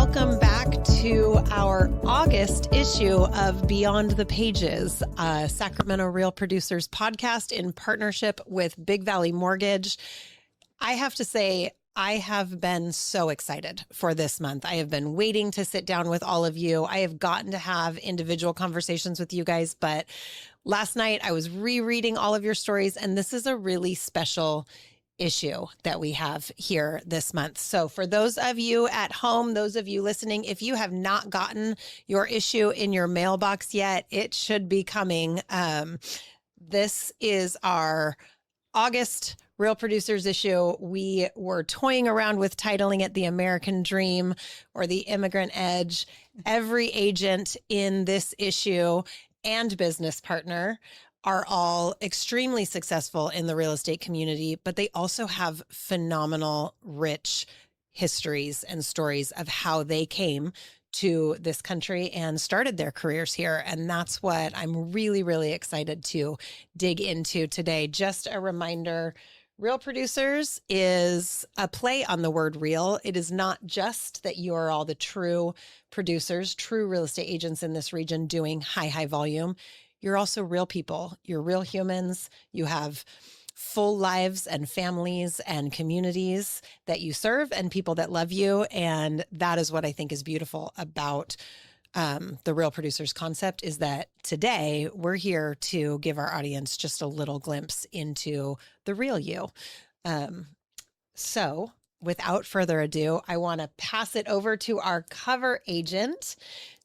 welcome back to our August issue of Beyond the Pages, a Sacramento Real Producers podcast in partnership with Big Valley Mortgage. I have to say, I have been so excited for this month. I have been waiting to sit down with all of you. I have gotten to have individual conversations with you guys, but last night I was rereading all of your stories, and this is a really special issue that we have here this month. So for those of you at home, those of you listening, if you have not gotten your issue in your mailbox yet, it should be coming. This is our August Real Producers issue. We were toying around with titling it The American Dream or The Immigrant Edge. Every agent in this issue and business partner are all extremely successful in the real estate community, but they also have phenomenal, rich histories and stories of how they came to this country and started their careers here. And that's what I'm really, really excited to dig into today. Just a reminder, Real Producers is a play on the word real. It is not just that you are all the true producers, true real estate agents in this region doing high volume. You're also real people. You're real humans. You have full lives and families and communities that you serve and people that love you. And that is what I think is beautiful about the Real Producers concept, is that today we're here to give our audience just a little glimpse into the real you. So without further ado, I want to pass it over to our cover agent,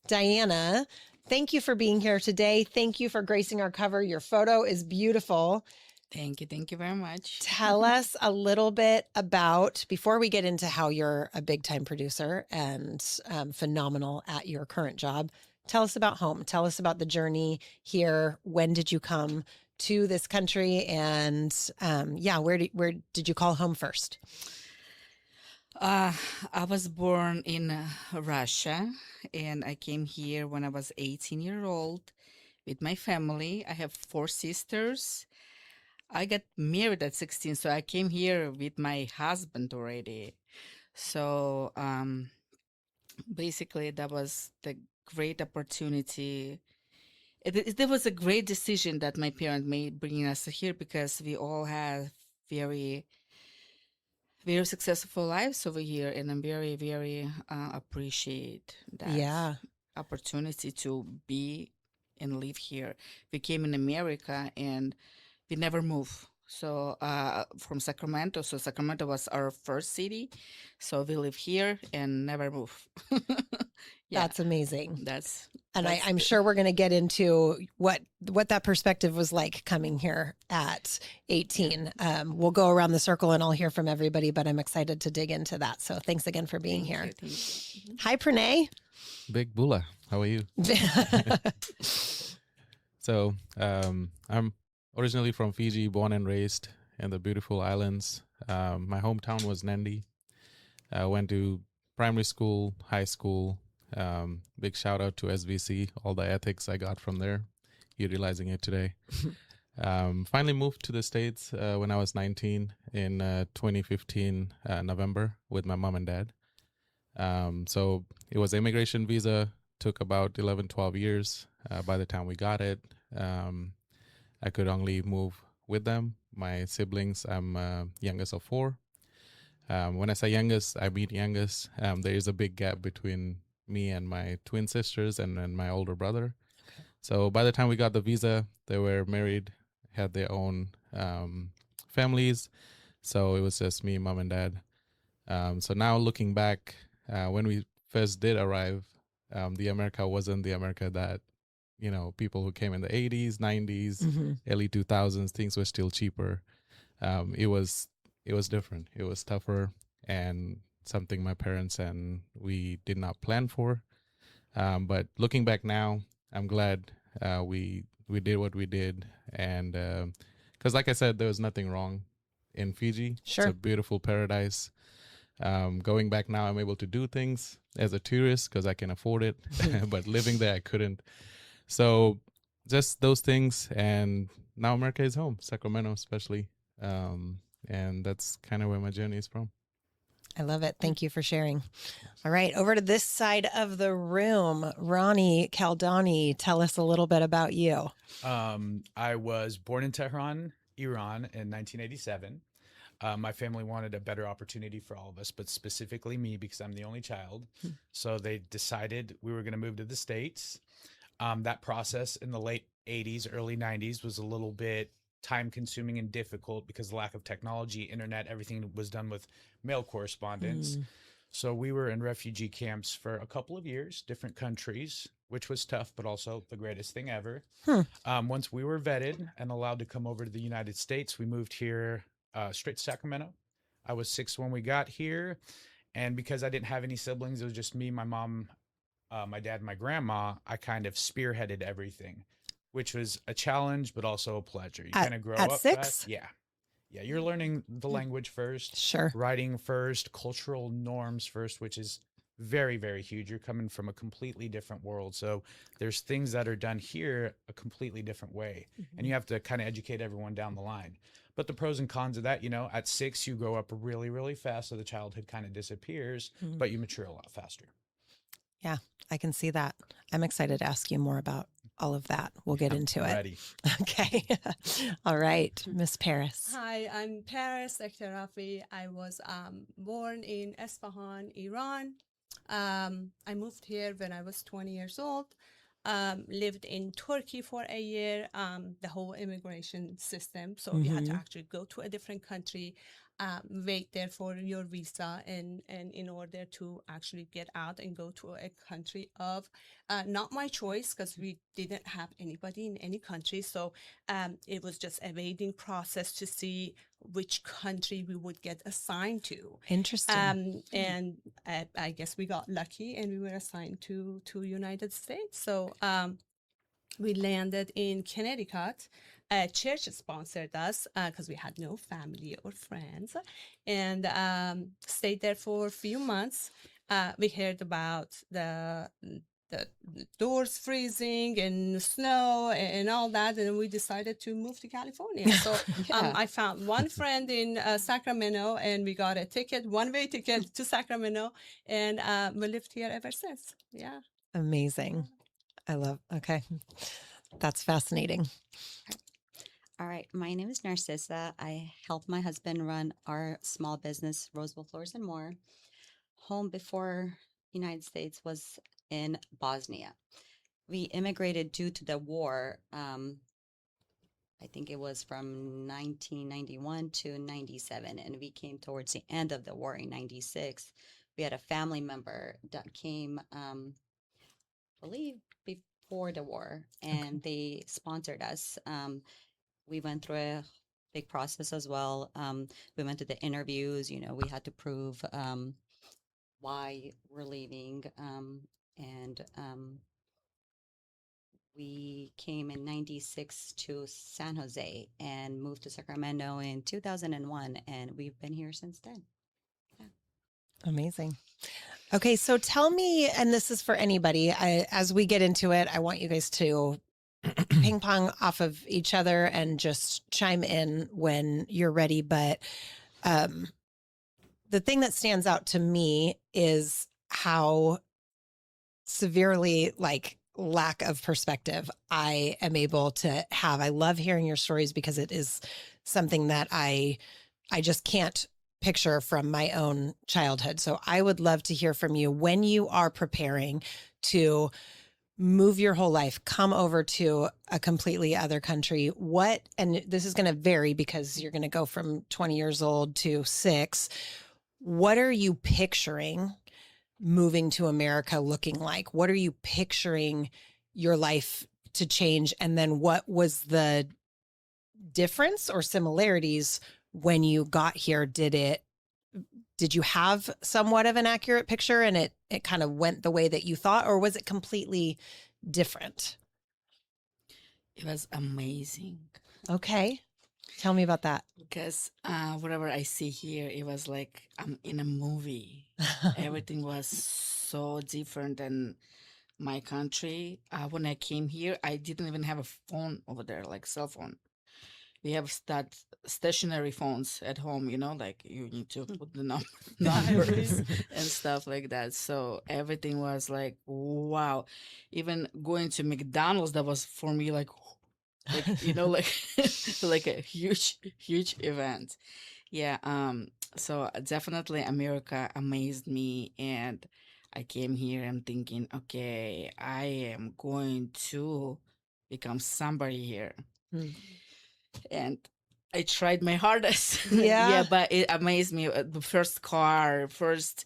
Diana. Thank you for being here today. Thank you for gracing our cover. Your photo is beautiful. Thank you. Thank you very much. Tell us a little bit about, before we get into how you're a big time producer and phenomenal at your current job, tell us about home. Tell us about the journey here. When did you come to this country? And where did you call home first? I was born in Russia, and I came here when I was 18 years old with my family. I have 4 sisters. I got married at 16, so I came here with my husband already. So basically, that was the great opportunity. There was a great decision that my parents made bringing us here, because we all have very successful lives over here, and I'm very, very appreciate that opportunity to be and live here. We came in America and we never moved. So from Sacramento, so Sacramento was our first city. So we live here and never move. That's amazing. And I'm sure we're going to get into what that perspective was like coming here at 18. We'll go around the circle and I'll hear from everybody, but I'm excited to dig into that. So thanks again for being here. Thank you. Hi, Praney. Big Bula. How are you? So I'm originally from Fiji, born and raised in the beautiful islands. My hometown was Nandi. I went to primary school, high school. Big shout out to SVC, all the ethics I got from there, utilizing it today. Finally moved to the States when I was 19 in 2015 November with my mom and dad. So it was immigration visa, took about 11, 12 years. By the time we got it, I could only move with them. My siblings, I'm youngest of 4. When I say youngest, I mean youngest. There is a big gap between me and my twin sisters and my older brother. Okay. So by the time we got the visa, they were married, had their own families. So it was just me, mom and dad. So now looking back, when we first did arrive, the America wasn't the America that, people who came in the 80s, 90s, early 2000s, things were still cheaper. It was different. It was tougher and something my parents and we did not plan for. But looking back now, I'm glad we did what we did. And because like I said, there was nothing wrong in Fiji. Sure. It's a beautiful paradise. Going back now, I'm able to do things as a tourist because I can afford it. But living there, I couldn't. So just those things. And now America is home, Sacramento especially. And that's kind of where my journey is from. I love it. Thank you for sharing. All right, over to this side of the room. Ronnie, Kaldani, tell us a little bit about you. I was born in Tehran, Iran in 1987. My family wanted a better opportunity for all of us, but specifically me because I'm the only child. So they decided we were going to move to the States. That process in the late 80s, early 90s was a little bit time consuming and difficult because of the lack of technology, internet, everything was done with mail correspondence. So we were in refugee camps for a couple of years, different countries, which was tough, but also the greatest thing ever. Once we were vetted and allowed to come over to the United States, we moved here straight to Sacramento. I was 6 when we got here. And because I didn't have any siblings, it was just me, my mom, my dad, and my grandma. I kind of spearheaded everything, which was a challenge, but also a pleasure. You kind of grow at up 6? fast. Yeah. Yeah, you're learning the language first, Sure. writing first, cultural norms first, which is very, very huge. You're coming from a completely different world. So there's things that are done here a completely different way. And you have to kind of educate everyone down the line. But the pros and cons of that, at 6, you grow up really, really fast. So the childhood kind of disappears, but you mature a lot faster. Yeah, I can see that. I'm excited to ask you more about all of that. We'll get into it. Ready. Okay. All right, Miss Paris. Hi, I'm Paris Eghterafi. I was born in Isfahan, Iran. I moved here when I was 20 years old. Lived in Turkey for a year, the whole immigration system. So you had to actually go to a different country, wait there for your visa, and in order to actually get out and go to a country of not my choice, because we didn't have anybody in any country. So it was just a waiting process to see which country we would get assigned to. Interesting. And I guess we got lucky and we were assigned to United States. So we landed in Connecticut. A church sponsored us because we had no family or friends, and stayed there for a few months. We heard about the doors freezing and snow and all that, and we decided to move to California. So I found one friend in Sacramento, and we got a ticket, one-way ticket to Sacramento, and we lived here ever since. Yeah. Amazing. Okay. That's fascinating. All right. My name is Narcisa. I help my husband run our small business, Roseville Floors and More. Home before United States was in Bosnia. We immigrated due to the war. I think it was from 1991 to 97, and we came towards the end of the war in 96. We had a family member that came, I believe, before the war, and they sponsored us. We went through a big process as well. We went to the interviews. We had to prove why we're leaving, and we came in 96 to San Jose and moved to Sacramento in 2001, and we've been here since then. Yeah. Amazing. Okay, so tell me, and this is for anybody, as we get into it, I want you guys to ping pong off of each other and just chime in when you're ready. But the thing that stands out to me is how severely lack of perspective I am able to have. I love hearing your stories because it is something that I just can't picture from my own childhood. So I would love to hear from you when you are preparing to move your whole life, come over to a completely other country. And this is going to vary because you're going to go from 20 years old to 6. What are you picturing moving to America looking like? What are you picturing your life to change? And then what was the difference or similarities when you got here? Did you have somewhat of an accurate picture and it kind of went the way that you thought, or was it completely different? It was amazing. Okay. Tell me about that. Because whatever I see here, it was like I'm in a movie. Everything was so different than my country. When I came here, I didn't even have a phone over there, like cell phone. we have that stationary phones at home, like you need to put the numbers and stuff like that. So everything was like, wow. Even going to McDonald's, that was for me like like like a huge event. Yeah. So definitely America amazed me, and I came here. I'm thinking, okay, I am going to become somebody here. And I tried my hardest. Yeah, but it amazed me. The first car, first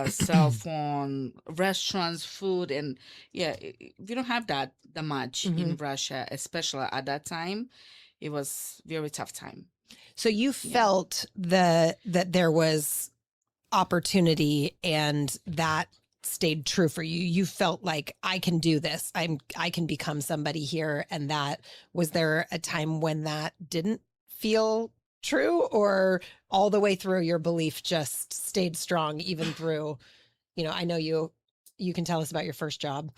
cell phone, restaurants, food, and we don't have that much in Russia, especially at that time. It was very tough time. So you felt that there was opportunity, and that stayed true for you. You felt like, I can do this. I can become somebody here. And that, was there a time when that didn't feel true, or all the way through your belief just stayed strong even through, I know you can tell us about your first job.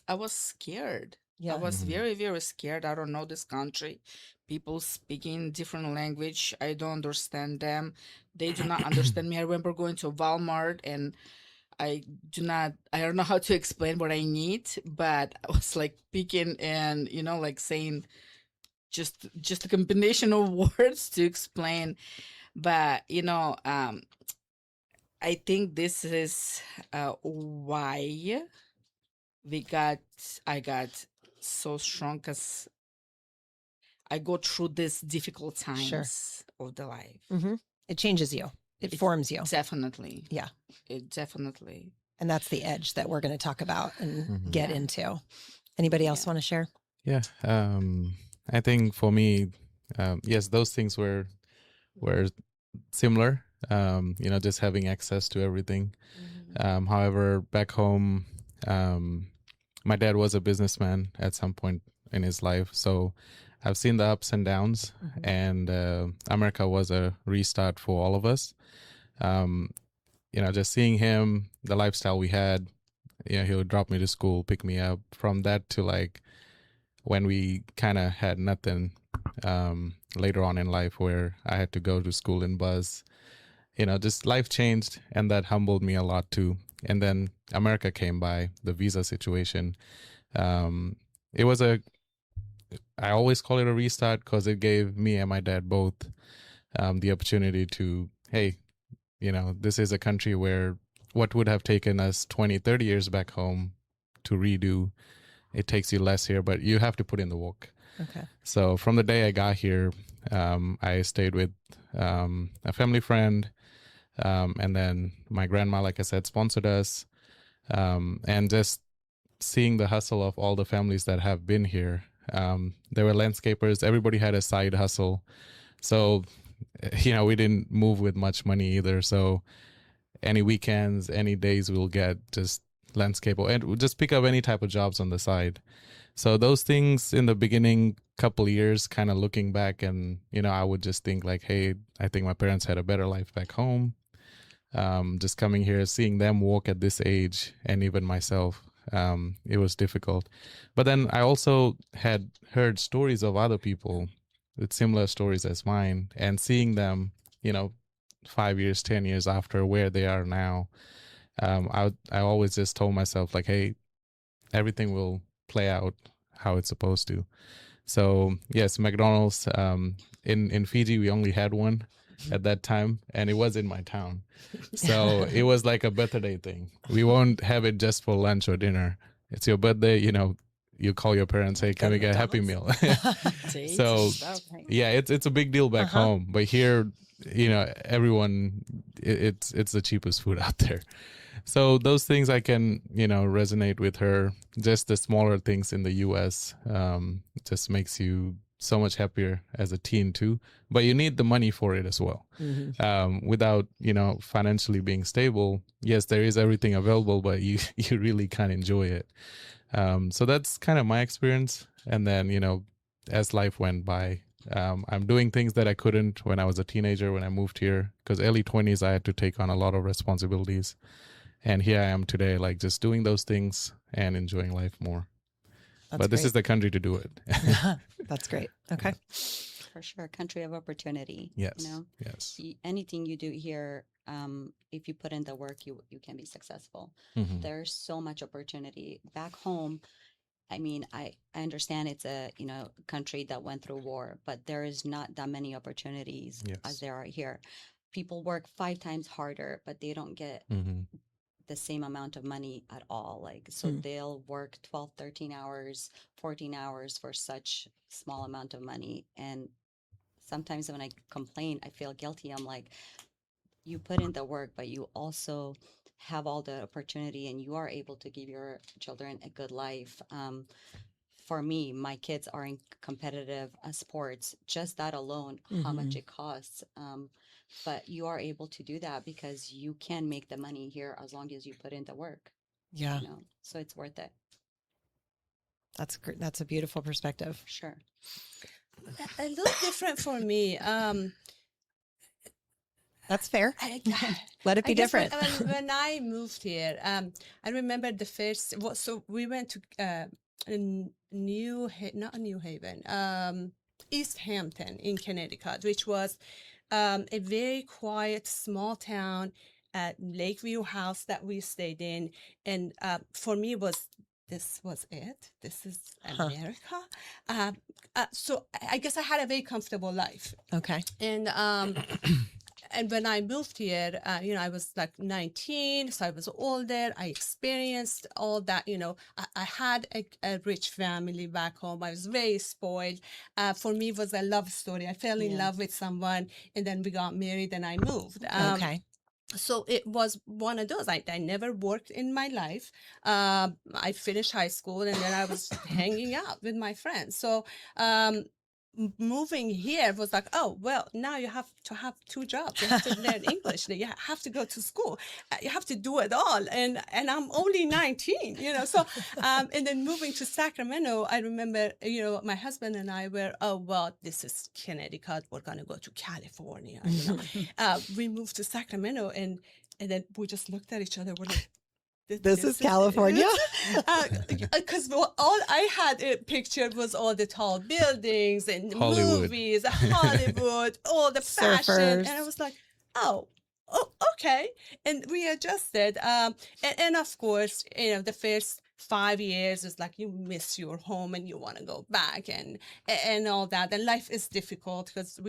I was scared. Yeah. I was very, very scared. I don't know this country. People speaking different language. I don't understand them. They do not understand me. I remember going to Walmart, and I don't know how to explain what I need, but I was like picking and, like saying just a combination of words to explain. But, I think this is why I got so strong, because I go through these difficult times of the life. It changes you. It forms you. Definitely. Yeah. It definitely. And that's the edge that we're going to talk about and get into. Anybody else want to share? Yeah. I think for me, yes, those things were similar. Just having access to everything. However, back home, my dad was a businessman at some point in his life, so I've seen the ups and downs, and America was a restart for all of us. Just seeing him, the lifestyle we had, he would drop me to school, pick me up. From that to like when we kind of had nothing later on in life, where I had to go to school in bus, just life changed, and that humbled me a lot too. And then America came by, the visa situation. It was I always call it a restart, because it gave me and my dad both the opportunity to, hey, this is a country where what would have taken us 20, 30 years back home to redo, it takes you less here, but you have to put in the work. Okay. So from the day I got here, I stayed with a family friend, and then my grandma, like I said, sponsored us, and just seeing the hustle of all the families that have been here. There were landscapers. Everybody had a side hustle. So, we didn't move with much money either. So any weekends, any days, we'll get just landscaper, and we'll just pick up any type of jobs on the side. So those things in the beginning, couple years, kind of looking back, and, I would just think like, hey, I think my parents had a better life back home. Just coming here, seeing them walk at this age, and even myself, it was difficult. But then I also had heard stories of other people with similar stories as mine, and seeing them, 5 years, 10 years after where they are now, I always just told myself like, hey, everything will play out how it's supposed to. So yes, McDonald's, in Fiji, we only had one at that time, and it was in my town. So it was like a birthday thing. We won't have it just for lunch or dinner. It's your birthday, you call your parents, hey, can we get a Happy Meal? So yeah, it's a big deal back home, but here, everyone, it's the cheapest food out there. So those things I can, resonate with her. Just the smaller things in the US just makes you so much happier as a teen too. But you need the money for it as well. Without, financially being stable, yes, there is everything available, but you really can't enjoy it. So that's kind of my experience. And then, as life went by, I'm doing things that I couldn't when I was a teenager, when I moved here, because early 20s, I had to take on a lot of responsibilities. And here I am today, like just doing those things and enjoying life more. But this is the country to do it. That's great. Okay. For sure. Country of opportunity. Yes. You know, Yes. anything you do here, if you put in the work, you can be successful. Mhm. There's so much opportunity back home. I mean, I understand it's a, you know, country that went through war, but there is not that many opportunities as Yes. there are here. People work 5 times harder, but they don't get Mhm. the same amount of money at all. Like, so they'll work 12, 13 hours, 14 hours for such small amount of money. And sometimes when I complain, I feel guilty. I'm like, you put in the work, but you also have all the opportunity and you are able to give your children a good life. For me, my kids are in competitive sports, just that alone, how much it costs. But you are able to do that because you can make the money here as long as you put in the work. Yeah. You know, so it's worth it. That's great. That's a beautiful perspective. Sure. A little different for me. That's fair. I, Let it be I guess different. when I moved here, I remember the first. So we went to not New Haven, East Hampton in Connecticut, which was a very quiet, small town at Lakeview House that we stayed in, and for me this was it. This is America. So I guess I had a very comfortable life. Okay. And when I moved here, you know, I was like 19, so I was older. I experienced all that, you know. I had a rich family back home. I was very spoiled. For me, it was a love story. I fell in love with someone, and then we got married, and I moved. Okay. So it was one of those. I never worked in my life. I finished high school, and then I was hanging out with my friends. So moving here was like, oh, well, now you have to have 2 jobs. You have to learn English. You have to go to school. You have to do it all. And I'm only 19, you know. So, and then moving to Sacramento, I remember, you know, my husband and I were, oh, well, this is Connecticut. We're going to go to California. You know? We moved to Sacramento, and then we just looked at each other. We're like, This is California? Because all I had pictured was all the tall buildings and Hollywood. movies, Hollywood, all the fashion. Surfers. And I was like, oh, okay. And we adjusted. And of course, you know, the first 5 years is like you miss your home and you want to go back and all that. And life is difficult because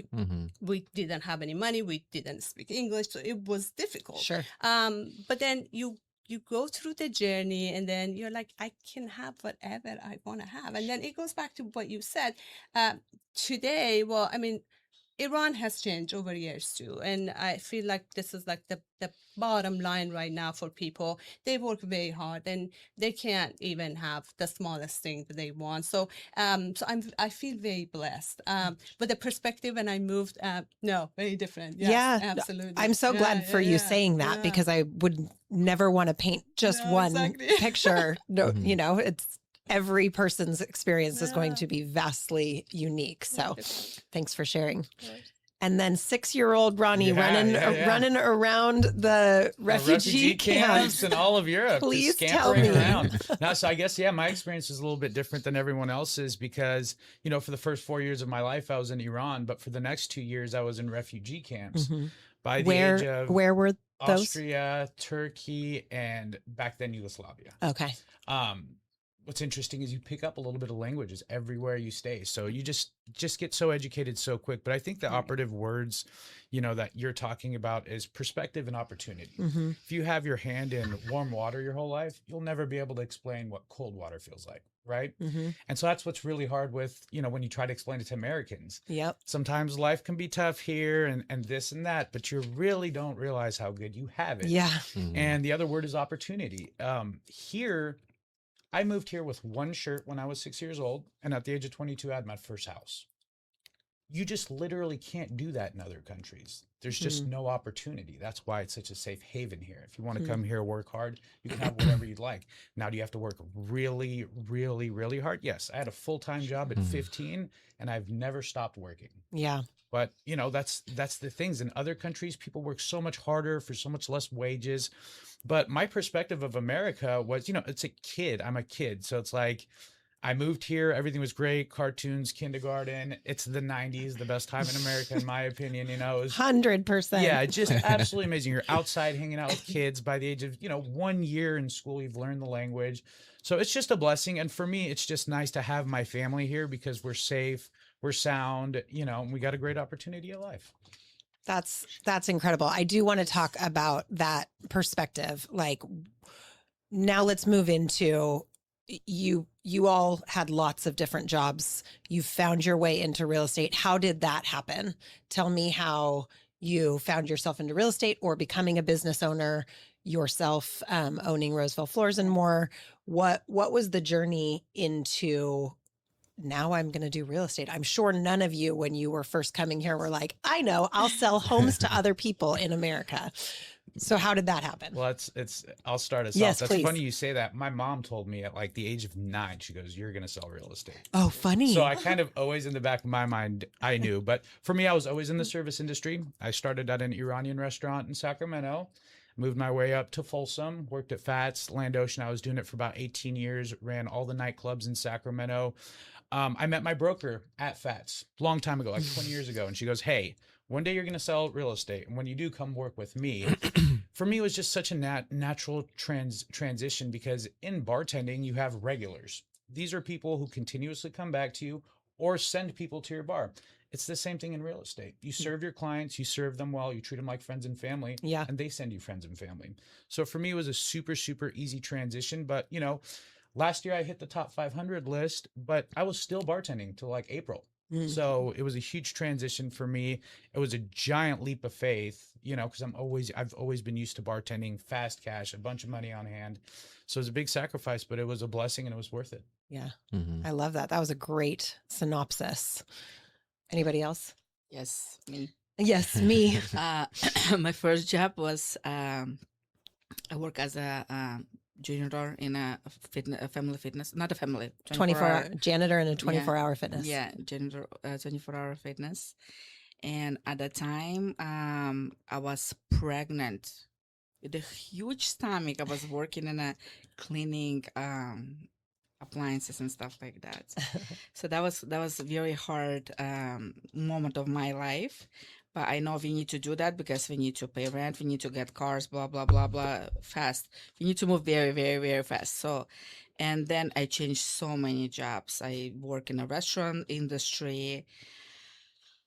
we didn't have any money. We didn't speak English. So it was difficult. Sure. But then you go through the journey and then you're like, I can have whatever I want to have. And then it goes back to what you said. Today, well, I mean, Iran has changed over years too. And I feel like this is like the bottom line right now for people. They work very hard and they can't even have the smallest thing that they want. So I feel very blessed. But the perspective when I moved, no, very different. Yes, Yeah, absolutely. I'm so glad for you saying that because I would never want to paint just one picture. No, you know, it's every person's experience is going to be vastly unique. So thanks for sharing. And then 6-year-old Ronnie running around the refugee camps in all of Europe. Please tell me. Around. Now, so I guess, my experience is a little bit different than everyone else's because, you know, for the first 4 years of my life, I was in Iran, but for the next 2 years, I was in refugee camps. By the age of where were those? Austria, Turkey, and back then Yugoslavia. Okay. What's interesting is you pick up a little bit of languages everywhere you stay. So you just get so educated so quick. But I think the operative words, you know, that you're talking about is perspective and opportunity. If you have your hand in warm water your whole life, you'll never be able to explain what cold water feels like. Right. And so that's what's really hard with, you know, when you try to explain it to Americans. Yep. Sometimes life can be tough here and this and that, but you really don't realize how good you have it. Yeah. And the other word is opportunity. Here, I moved here with one shirt when I was 6 years old. And at the age of 22, I had my first house. You just literally can't do that in other countries. There's just no opportunity. That's why it's such a safe haven here. If you want to come here, work hard, you can have whatever you'd like. Now, do you have to work really, really, really hard? Yes. I had a full-time job at 15 and I've never stopped working. Yeah. But, you know, that's the things. In other countries, people work so much harder for so much less wages. But my perspective of America was, you know, it's a kid. I'm a kid. So it's like, I moved here. Everything was great. Cartoons, kindergarten. It's the 90s, the best time in America, in my opinion. You know, it was 100%. yeah, just absolutely amazing. You're outside hanging out with kids. By the age of, 1 year in school, you've learned the language. So it's just a blessing. And for me, it's just nice to have my family here because we're safe, we're sound, and we got a great opportunity at life. That's incredible. I do want to talk about that perspective. Like, now let's move into you all had lots of different jobs. You found your way into real estate. How did that happen? Tell me how you found yourself into real estate or becoming a business owner yourself, owning Roseville Floors and More. What was the journey into now I'm going to do real estate? I'm sure none of you, when you were first coming here, were like, I know, I'll sell homes to other people in America. So how did that happen? Well, I'll start us Yes, off. That's please. funny you say that. My mom told me at like the age of 9, she goes, you're going to sell real estate. Oh, funny. So I kind of always in the back of my mind, I knew. But for me, I was always in the service industry. I started at an Iranian restaurant in Sacramento, moved my way up to Folsom, worked at Fats, Land Ocean. I was doing it for about 18 years, ran all the nightclubs in Sacramento. I met my broker at Fats a long time ago, like 20 years ago. And she goes, hey, one day you're going to sell real estate. And when you do, come work with me. For me, it was just such a natural transition because in bartending, you have regulars. These are people who continuously come back to you or send people to your bar. It's the same thing in real estate. You serve your clients, you serve them well, you treat them like friends and family, and they send you friends and family. So for me, it was a super, super easy transition. But, last year I hit the top 500 list, but I was still bartending till like April. So it was a huge transition for me. It was a giant leap of faith, because I've always been used to bartending, fast cash, a bunch of money on hand. So it was a big sacrifice, but it was a blessing and it was worth it. Yeah. I love that. That was a great synopsis. Anybody else? Yes, me. Yes, me. My first job was I work as a janitor in a family fitness, not a family, 24-hour janitor in a 24-hour fitness. Yeah, janitor, 24-hour fitness. And at the time, I was pregnant with a huge stomach. I was working in a cleaning appliances and stuff like that. So that was a very hard moment of my life. But I know we need to do that because we need to pay rent, we need to get cars, blah, blah, blah, blah, fast. We need to move very, very, very fast. So, and then I changed so many jobs. I work in a restaurant industry.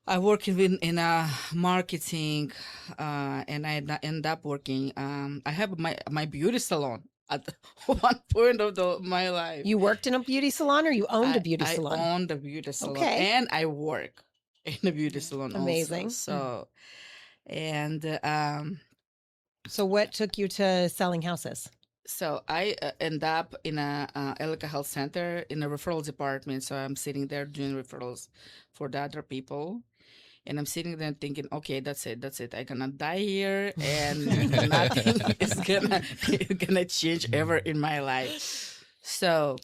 I work in a marketing, and I end up working. I have my beauty salon at one point of my life. You worked in a beauty salon or you owned a beauty salon? I owned a beauty salon. Okay. And I work in a beauty salon. Amazing. Also. So, and so what took you to selling houses? So I end up in a Elica Health Center in a referral department. So I'm sitting there doing referrals for the other people. And I'm sitting there thinking, okay, that's it. I'm gonna die here, and nothing is gonna change ever in my life. So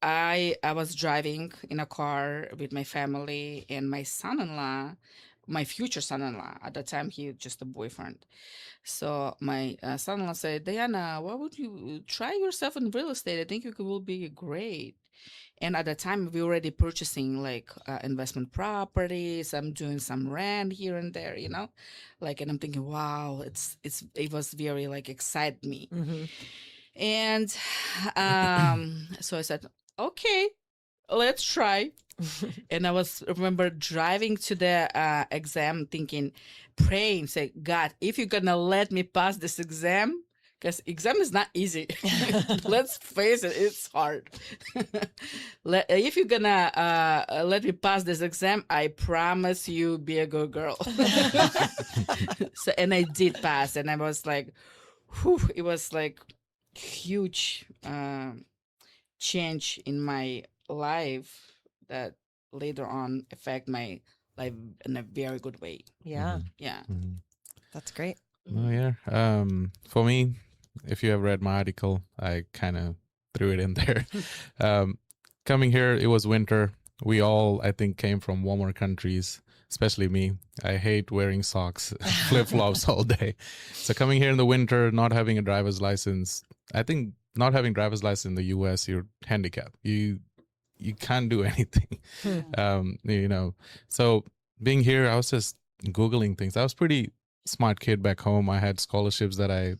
I was driving in a car with my family and my son-in-law, my future son-in-law. At the time, he was just a boyfriend. So my son-in-law said, Diana, why would you try yourself in real estate? I think you will be great. And at the time, we were already purchasing like investment properties. I'm doing some rent here and there, and I'm thinking, wow, it was very like excite me. Mm-hmm. And so I said, okay, let's try. And I remember driving to the exam thinking, praying, say, God, if you're gonna let me pass this exam, because exam is not easy. Let's face it, it's hard. If you're gonna let me pass this exam, I promise you be a good girl. So, and I did pass, and I was like, whew, it was like huge change in my life that later on affect my life in a very good way. Yeah. Yeah. Mm-hmm. That's great. Oh yeah. For me, if you have read my article, I kind of threw it in there. Coming here, it was winter. We all, I think, came from warmer countries, especially me. I hate wearing socks, flip-flops all day. So coming here in the winter, not having a driver's license, I think not having driver's license in the U.S., you're handicapped. You can't do anything. So being here, I was just Googling things. I was pretty smart kid back home. I had scholarships that I,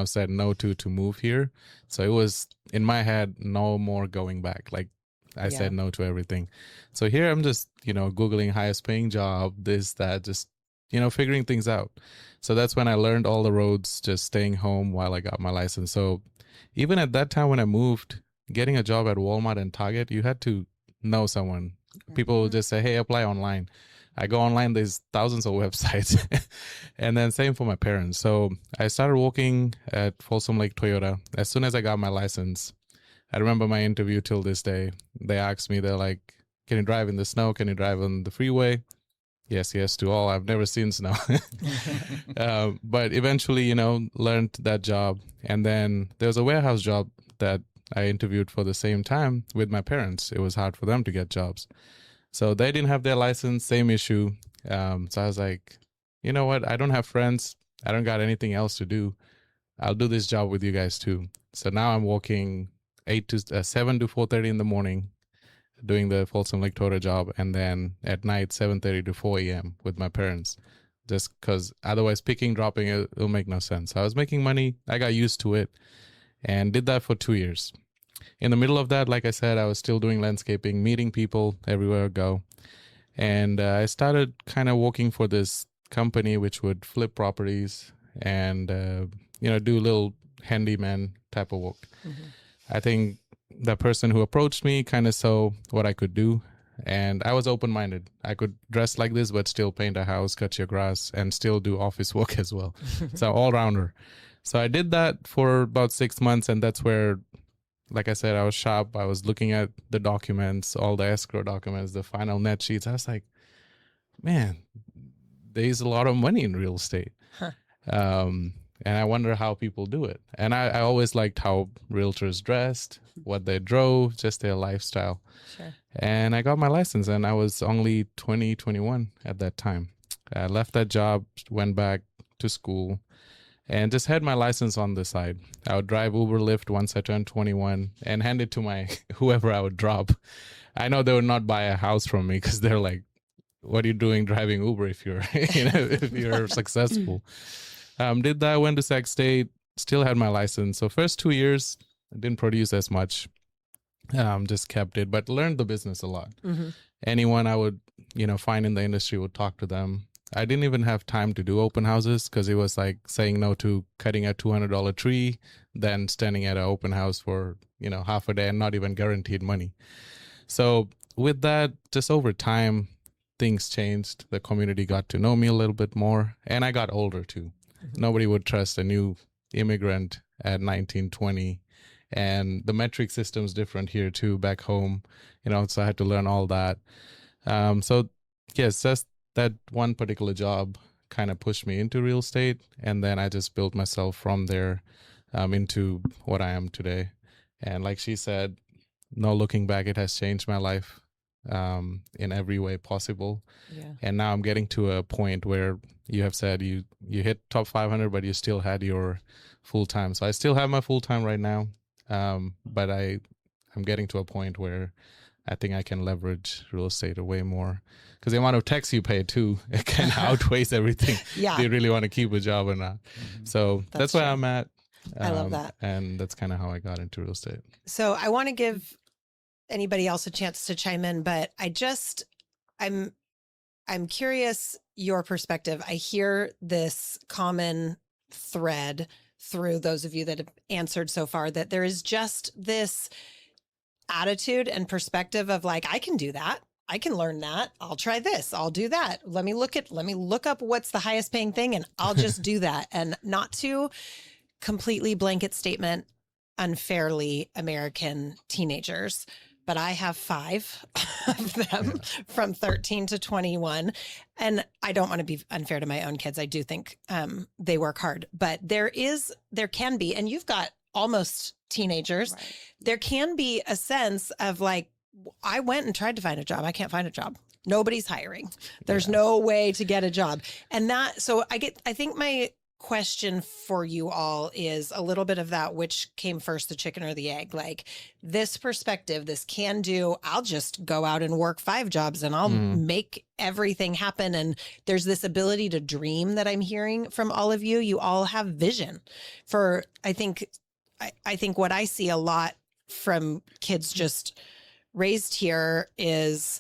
said no to move here. So it was in my head, no more going back. Like I said no to everything. So here I'm just, Googling highest paying job, this, that, just, figuring things out. So that's when I learned all the roads, just staying home while I got my license. So even at that time when I moved, getting a job at Walmart and Target, you had to know someone. People would just say, hey, apply online. I go online, there's thousands of websites. And then same for my parents. So I started working at Folsom Lake Toyota. As soon as I got my license, I remember my interview till this day. They asked me, they're like, can you drive in the snow? Can you drive on the freeway? Yes to all. I've never seen snow. But eventually, learned that job. And then there was a warehouse job that I interviewed for the same time with my parents. It was hard for them to get jobs. So they didn't have their license, same issue. So I was like, you know what? I don't have friends. I don't got anything else to do. I'll do this job with you guys too. So now I'm working 7 to 4:30 in the morning, doing the Folsom Lake Toyota job, and then at night 7:30 to 4 a.m. with my parents, just because otherwise picking, dropping, it'll make no sense. I was making money. I got used to it and did that for 2 years. In the middle of that, like I said, I was still doing landscaping, meeting people everywhere I go. And I started kind of working for this company which would flip properties and, do little handyman type of work. Mm-hmm. I think the person who approached me kind of saw what I could do. And I was open-minded. I could dress like this, but still paint a house, cut your grass, and still do office work as well. So all-rounder. So I did that for about 6 months, and that's where, like I said, I was sharp. I was looking at the documents, all the escrow documents, the final net sheets. I was like, man, there's a lot of money in real estate. Huh. And I wonder how people do it. And I always liked how realtors dressed, what they drove, just their lifestyle. Sure. And I got my license, and I was only 21 at that time. I left that job, went back to school, and just had my license on the side. I would drive Uber, Lyft once I turned 21 and hand it to my whoever I would drop. I know they would not buy a house from me because they're like, what are you doing driving Uber if you're, if you're successful? Did that, went to Sac State, still had my license. So first 2 years, I didn't produce as much, just kept it, but learned the business a lot. Mm-hmm. Anyone I would, find in the industry would talk to them. I didn't even have time to do open houses because it was like saying no to cutting a $200 tree, then standing at an open house for, half a day and not even guaranteed money. So with that, just over time, things changed. The community got to know me a little bit more, and I got older too. Nobody would trust a new immigrant at 19, 20. And the metric system's different here too, back home, so I had to learn all that. So yes, just that one particular job kind of pushed me into real estate. And then I just built myself from there into what I am today. And like she said, no looking back, it has changed my life in every way possible. Yeah. And now I'm getting to a point where you have said you hit top 500, but you still had your full-time. So I still have my full-time right now, but I'm getting to a point where I think I can leverage real estate way more because the amount of tax you pay too, it kind of outweighs everything. Yeah. Do you really want to keep a job or not? Mm-hmm. So that's where I'm at. I love that. And that's kind of how I got into real estate. So I want to give anybody else a chance to chime in, but I'm curious your perspective. I hear this common thread through those of you that have answered so far, that there is just this attitude and perspective of like, I can do that. I can learn that. I'll try this. I'll do that. Let me look up what's the highest paying thing and I'll just do that. And not to completely blanket statement unfairly American teenagers, but I have 5 of them from 13 to 21. And I don't want to be unfair to my own kids. I do think they work hard, but there can be, and you've got almost teenagers, right. There can be a sense of like, I went and tried to find a job. I can't find a job. Nobody's hiring. There's no way to get a job. And so I think my question for you all is a little bit of that, which came first, the chicken or the egg? Like this perspective, this can do, I'll just go out and work 5 jobs and I'll make everything happen. And there's this ability to dream that I'm hearing from all of you. You all have vision for, I think what I see a lot from kids just raised here is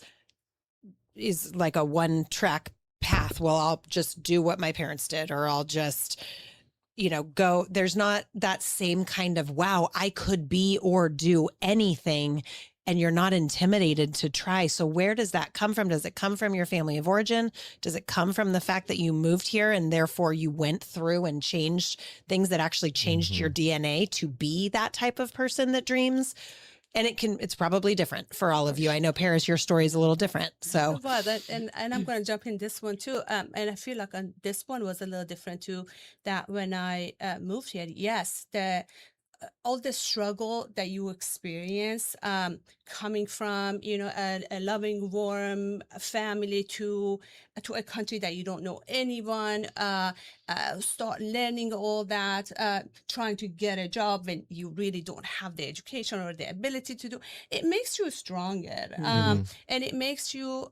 like a one-track path. Well, I'll just do what my parents did, or I'll just, go. There's not that same kind of, wow, I could be or do anything, and you're not intimidated to try. So where does that come from? Does it come from your family of origin? Does it come from the fact that you moved here and therefore you went through and changed things that actually changed your DNA to be that type of person that dreams? And it's probably different for all of you. I know, Paris, your story is a little different. So, and I'm going to jump in this one too. And I feel like this one was a little different too. That when I moved here, yes, all the struggle that you experience, coming from a loving, warm family to a country that you don't know anyone, start learning all that, trying to get a job when you really don't have the education or the ability to do it, makes you stronger, and it makes you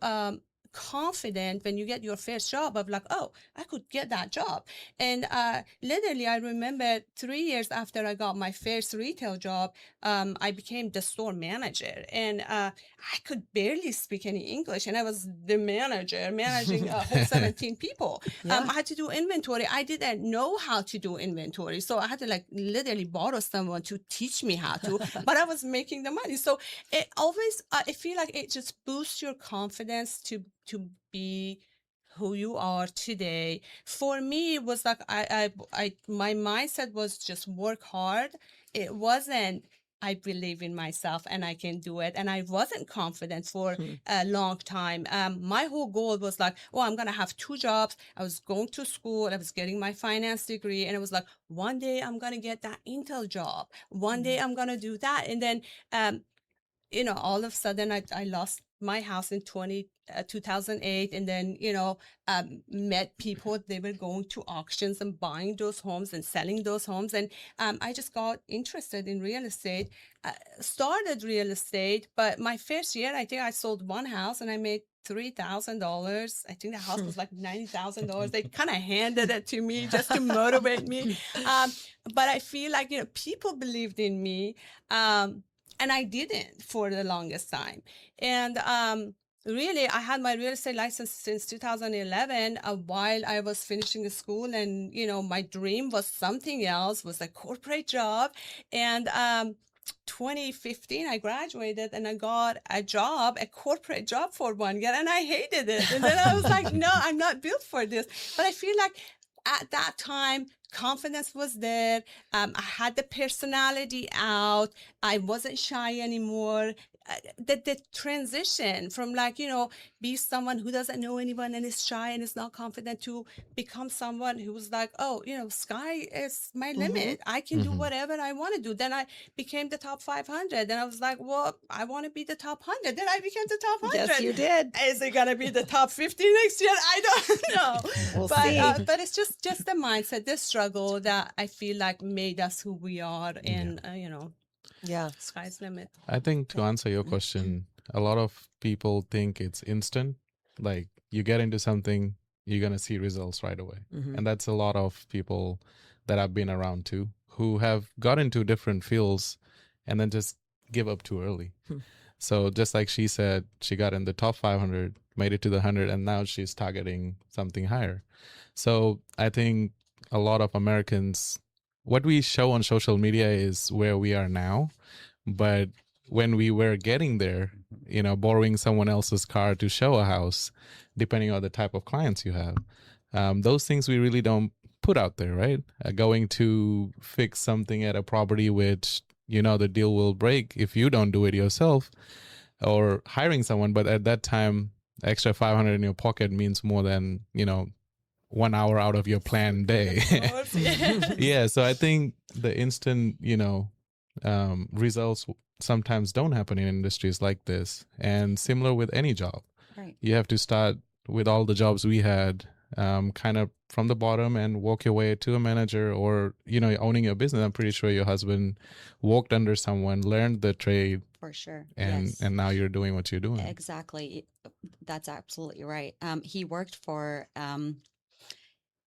confident when you get your first job of like, oh, I could get that job. And literally, I remember 3 years after I got my first retail job, I became the store manager, and I could barely speak any English, and I was the manager managing a whole 17 people. I had to do inventory. I didn't know how to do inventory, so I had to like literally borrow someone to teach me how to, but I was making the money. So it always, I feel like it just boosts your confidence to be who you are today. For me, it was like my mindset was just work hard. It wasn't, I believe in myself and I can do it. And I wasn't confident for a long time. My whole goal was like, oh, I'm going to have 2 jobs. I was going to school. I was getting my finance degree. And it was like, one day I'm going to get that Intel job. One day I'm going to do that. And then, all of a sudden I lost my house in 2008, and then, met people. They were going to auctions and buying those homes and selling those homes. And I just got interested in real estate, started real estate. But my first year, I think I sold 1 house and I made $3,000. I think the house was like $90,000. They kind of handed it to me just to motivate me. But I feel like, people believed in me. And I didn't for the longest time. And really, I had my real estate license since 2011 while I was finishing school. And, my dream was something else, was a corporate job. And 2015, I graduated and I got a corporate job for 1 year, and I hated it. And then I was like, no, I'm not built for this. But I feel like at that time, confidence was there. I had the personality out. I wasn't shy anymore. The transition from be someone who doesn't know anyone and is shy and is not confident to become someone who was like, oh, sky is my limit. I can do whatever I want to do. Then I became the top 500. Then I was like, well, I want to be the top 100. Then I became the top 100. Yes, you did. Is it going to be the top 50 next year? I don't know. We'll see. But it's just the mindset, this struggle that I feel like made us who we are. And, sky's the limit. I think to answer your question, a lot of people think it's instant. Like you get into something, you're going to see results right away. And that's a lot of people that I've been around too, who have got into different fields and then just give up too early. So just like she said, she got in the top 500, made it to the 100, and now she's targeting something higher. So I think a lot of Americans, what we show on social media is where we are now. But when we were getting there, borrowing someone else's car to show a house, depending on the type of clients you have, those things we really don't put out there, right? Going to fix something at a property which, the deal will break if you don't do it yourself, or hiring someone. But at that time, extra 500 in your pocket means more than, 1 hour out of your planned day. Yeah. So I think the instant, results sometimes don't happen in industries like this. And similar with any job, Right. you have to start with all the jobs we had. kind of from the bottom and work your way to a manager or, owning your business. I'm pretty sure your husband worked under someone, learned the trade. For sure. And, Yes. and now you're doing what you're doing. Exactly. That's absolutely right. He worked for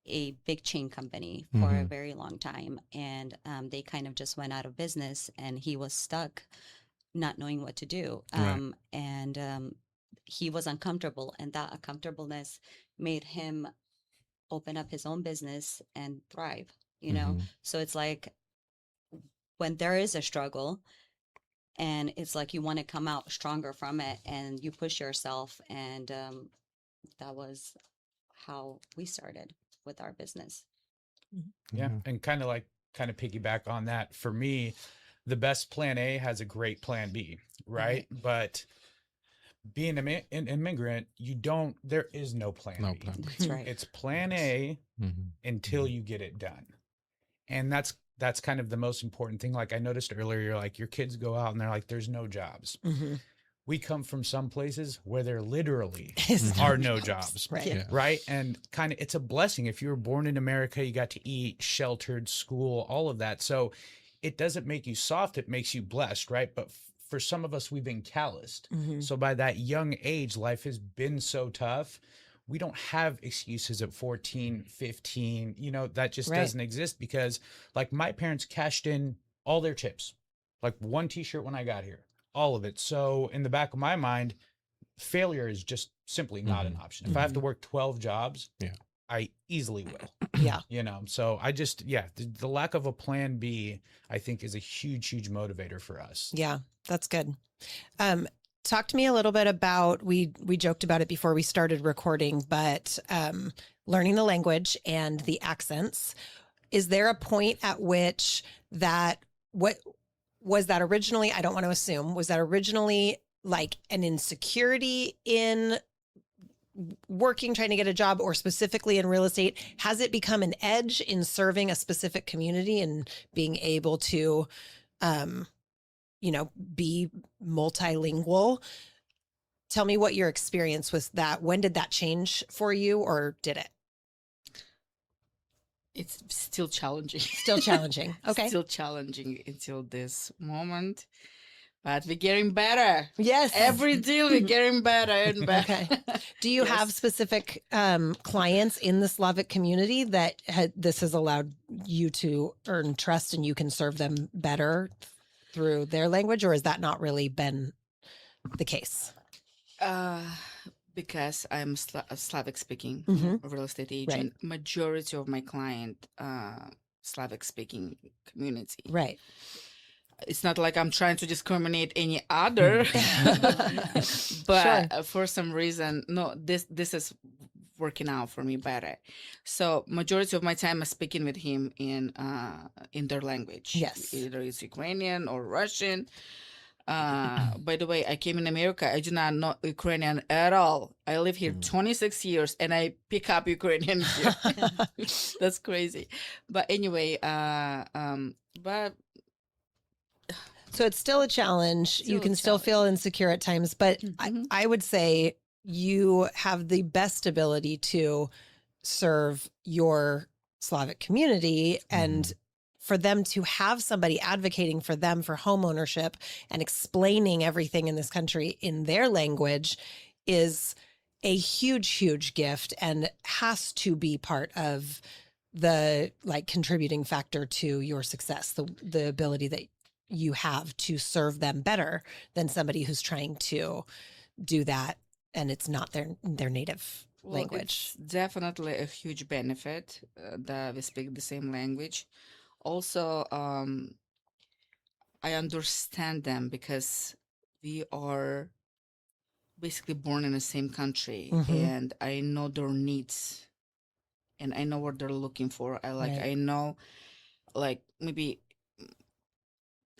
a big chain company for a very long time, and they kind of just went out of business, and he was stuck not knowing what to do. Right. And he was uncomfortable, and that uncomfortableness made him open up his own business and thrive, So it's like when there is a struggle, and it's like you want to come out stronger from it, and you push yourself, and that was how we started with our business. Yeah. And kind of piggyback on that. For me, the best plan A has a great plan B, right? But being an immigrant, there is no plan No B. plan B. That's right. It's plan A until you get it done. And that's kind of the most important thing. Like I noticed earlier, you're like, your kids go out and they're like, there's no jobs. We come from some places where there literally are no jobs. Right. Yeah. Right. And kind of, it's a blessing. If you were born in America, you got to eat, sheltered, school, all of that. So it doesn't make you soft. It makes you blessed. Right. But for some of us, we've been calloused. So by that young age, life has been so tough. We don't have excuses at 14, 15, that just doesn't exist, because like my parents cashed in all their chips, like one t-shirt when I got here, all of it. So in the back of my mind, failure is just simply not an option. If I have to work 12 jobs, I easily will. Yeah. So I just, the lack of a plan B, I think, is a huge, huge motivator for us. Yeah, that's good. Talk to me a little bit about, we joked about it before we started recording, but learning the language and the accents. Is there a point at which what was that originally? I don't want to assume. Was that originally like an insecurity in working, trying to get a job, or specifically in real estate? Has it become an edge in serving a specific community and being able to, be multilingual? Tell me what your experience was that. When did that change for you, or did it? It's still challenging. Still challenging. Okay. Still challenging until this moment. But we're getting better. Yes. Every deal we're getting better and better. Okay. Do you have specific clients in the Slavic community that this has allowed you to earn trust and you can serve them better through their language, or has that not really been the case? Because I'm Slavic speaking real estate agent, Right. Majority of my client Slavic speaking community. Right. It's not like I'm trying to discriminate any other, but for some reason, no, this is working out for me better. So majority of my time I'm speaking with him in their language. Yes. Either it's Ukrainian or Russian. By the way, I came in America. I do not know Ukrainian at all. I live here 26 years and I pick up Ukrainian here. That's crazy. But anyway, but so it's still a challenge. You can still feel insecure at times, but I would say you have the best ability to serve your Slavic community, and for them to have somebody advocating for them for home ownership and explaining everything in this country in their language is a huge, huge gift, and has to be part of the contributing factor to your success, the ability that you have to serve them better than somebody who's trying to do that and it's not their native language. It's definitely a huge benefit that we speak the same language. Also, I understand them because we are basically born in the same country, and I know their needs and I know what they're looking for. I know maybe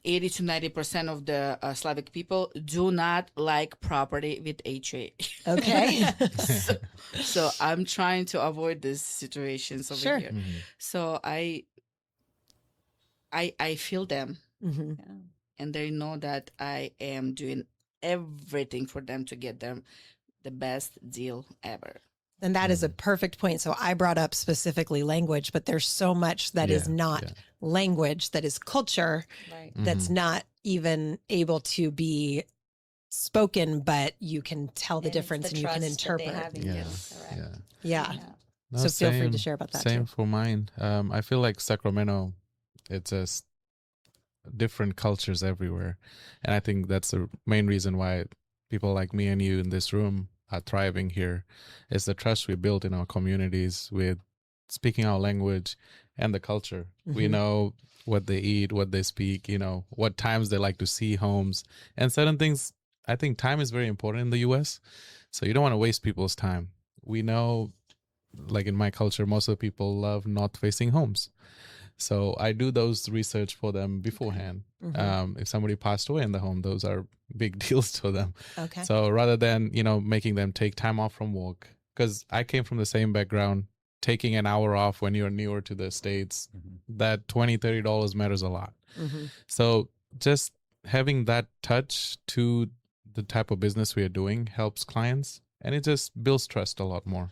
80 to 90% of the Slavic people do not like property with HOA. Okay. so I'm trying to avoid these situations over here. So I feel them, and they know that I am doing everything for them to get them the best deal ever. And that is a perfect point. So I brought up specifically language, but there's so much that is not language, that is culture, that's not even able to be spoken, but you can tell the difference and you can interpret. Yeah. No, So feel free to share about that Same too. for mine. I feel like Sacramento, it's different cultures everywhere. And I think that's the main reason why people like me and you in this room are thriving here, is the trust we built in our communities with speaking our language and the culture. We know what they eat, what they speak, what times they like to see homes and certain things. I think time is very important in the US. So you don't want to waste people's time. We know, like in my culture, most of the people love not facing homes. So I do those research for them beforehand. If somebody passed away in the home, those are big deals to them. Okay. So rather than, making them take time off from work, because I came from the same background, taking an hour off when you're newer to the States, that $20, $30 matters a lot. So just having that touch to the type of business we are doing helps clients, and it just builds trust a lot more.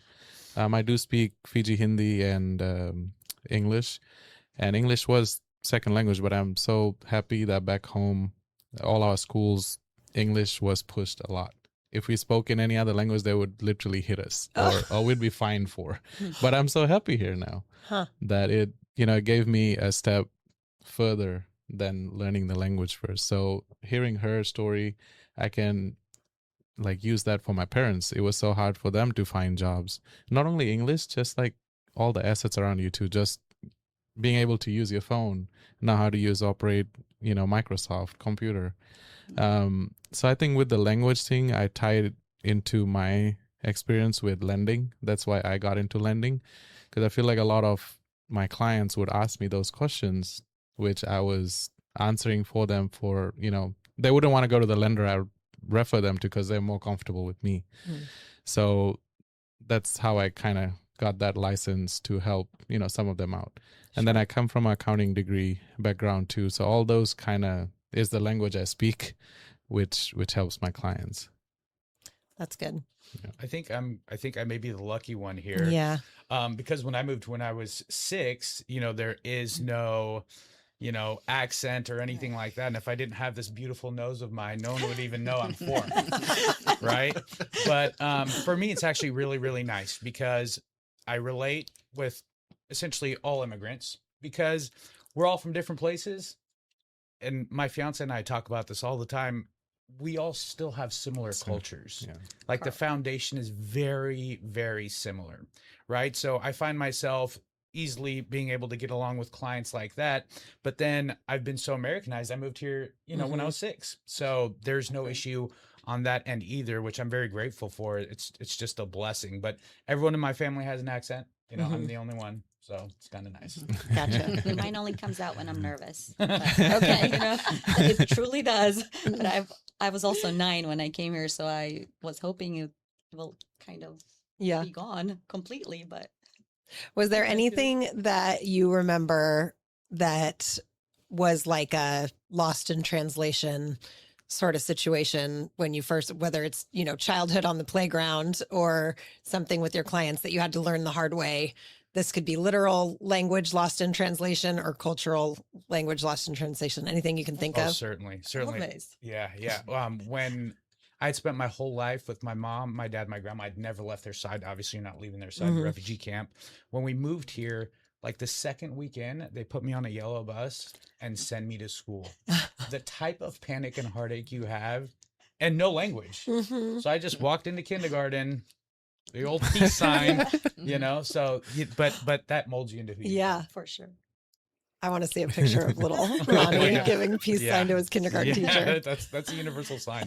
I do speak Fiji Hindi and English, and English was second language, but I'm so happy that back home, all our schools, English was pushed a lot. If we spoke in any other language, they would literally hit us or we'd be fined for. But I'm so happy here now that it gave me a step further than learning the language first. So hearing her story, I can use that for my parents. It was so hard for them to find jobs. Not only English, just like all the assets around you too, just being able to use your phone, know how to operate, Microsoft computer. So I think with the language thing, I tied it into my experience with lending. That's why I got into lending, because I feel like a lot of my clients would ask me those questions, which I was answering for them for, they wouldn't want to go to the lender I would refer them to because they're more comfortable with me. So that's how I kind of got that license to help, some of them out. And then I come from an accounting degree background too. So all those kind of is the language I speak, which helps my clients. That's good. Yeah. I think I may be the lucky one here. Yeah. Because when I moved when I was 6, there is no, accent or anything like that. And if I didn't have this beautiful nose of mine, no one would even know I'm foreign. Right. But for me, it's actually really, really nice because I relate with essentially all immigrants because we're all from different places. And my fiance and I talk about this all the time. We all still have similar cultures. Yeah. Like the foundation is very, very similar, right? So I find myself easily being able to get along with clients like that. But then I've been so Americanized. I moved here, when I was 6. So there's no issue on that end either, which I'm very grateful for. It's just a blessing. But everyone in my family has an accent. I'm the only one. So it's kind of nice. Gotcha. Mine only comes out when I'm nervous. But, okay. It truly does. But I was also 9 when I came here, so I was hoping it will kind of be gone completely. But was there anything that you remember that was like a lost in translation sort of situation when you first, whether it's, childhood on the playground or something with your clients that you had to learn the hard way? This could be literal language lost in translation or cultural language lost in translation. Anything you can think of? Certainly. Always. Yeah. When I'd spent my whole life with my mom, my dad, my grandma, I'd never left their side. Obviously, you're not leaving their side in the refugee camp. When we moved here, like the second weekend, they put me on a yellow bus and send me to school. The type of panic and heartache you have, and no language. So I just walked into kindergarten. The old peace sign, so, but that molds you into who you are. For sure. I want to see a picture of little Ronnie giving peace sign to his kindergarten teacher. That's a universal sign.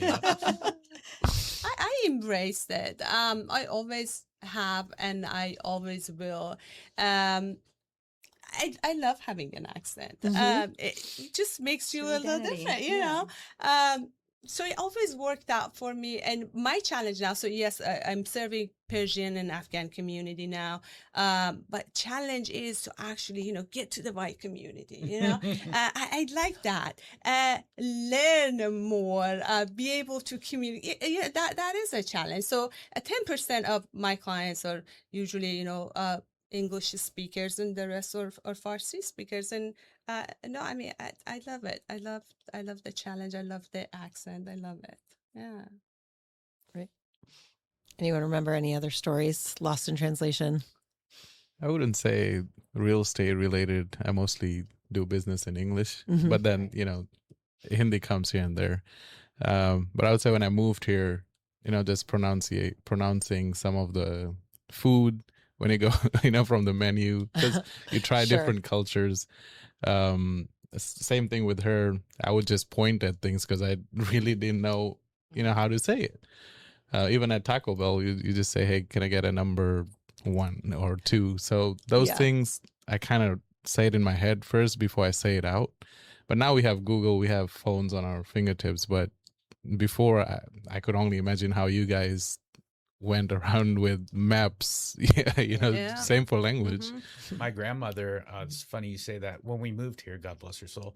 I embraced it. I always have, and I always will. I love having an accent. It just makes you a little different, So it always worked out for me. And my challenge now, so yes, I'm serving Persian and Afghan community now. But challenge is to actually, get to the white community, I like that. Learn more, be able to communicate. Yeah, that is a challenge. So 10% of my clients are usually, English speakers, and the rest are Farsi speakers. And no, I mean, I love it. I love the challenge. I love the accent. I love it. Yeah. Right. Anyone remember any other stories lost in translation? I wouldn't say real estate related. I mostly do business in English, but then, Hindi comes here and there. But I would say when I moved here, just pronouncing some of the food when you go, from the menu, because you try Sure. different cultures. Same thing with her. I would just point at things because I really didn't know, how to say it. Even at Taco Bell, you just say, hey, can I get a number 1 or 2? So those things, I kind of say it in my head first before I say it out. But now we have Google, we have phones on our fingertips. But before, I could only imagine how you guys went around with maps. Same for language. My grandmother, it's funny you say that. When we moved here, God bless her soul,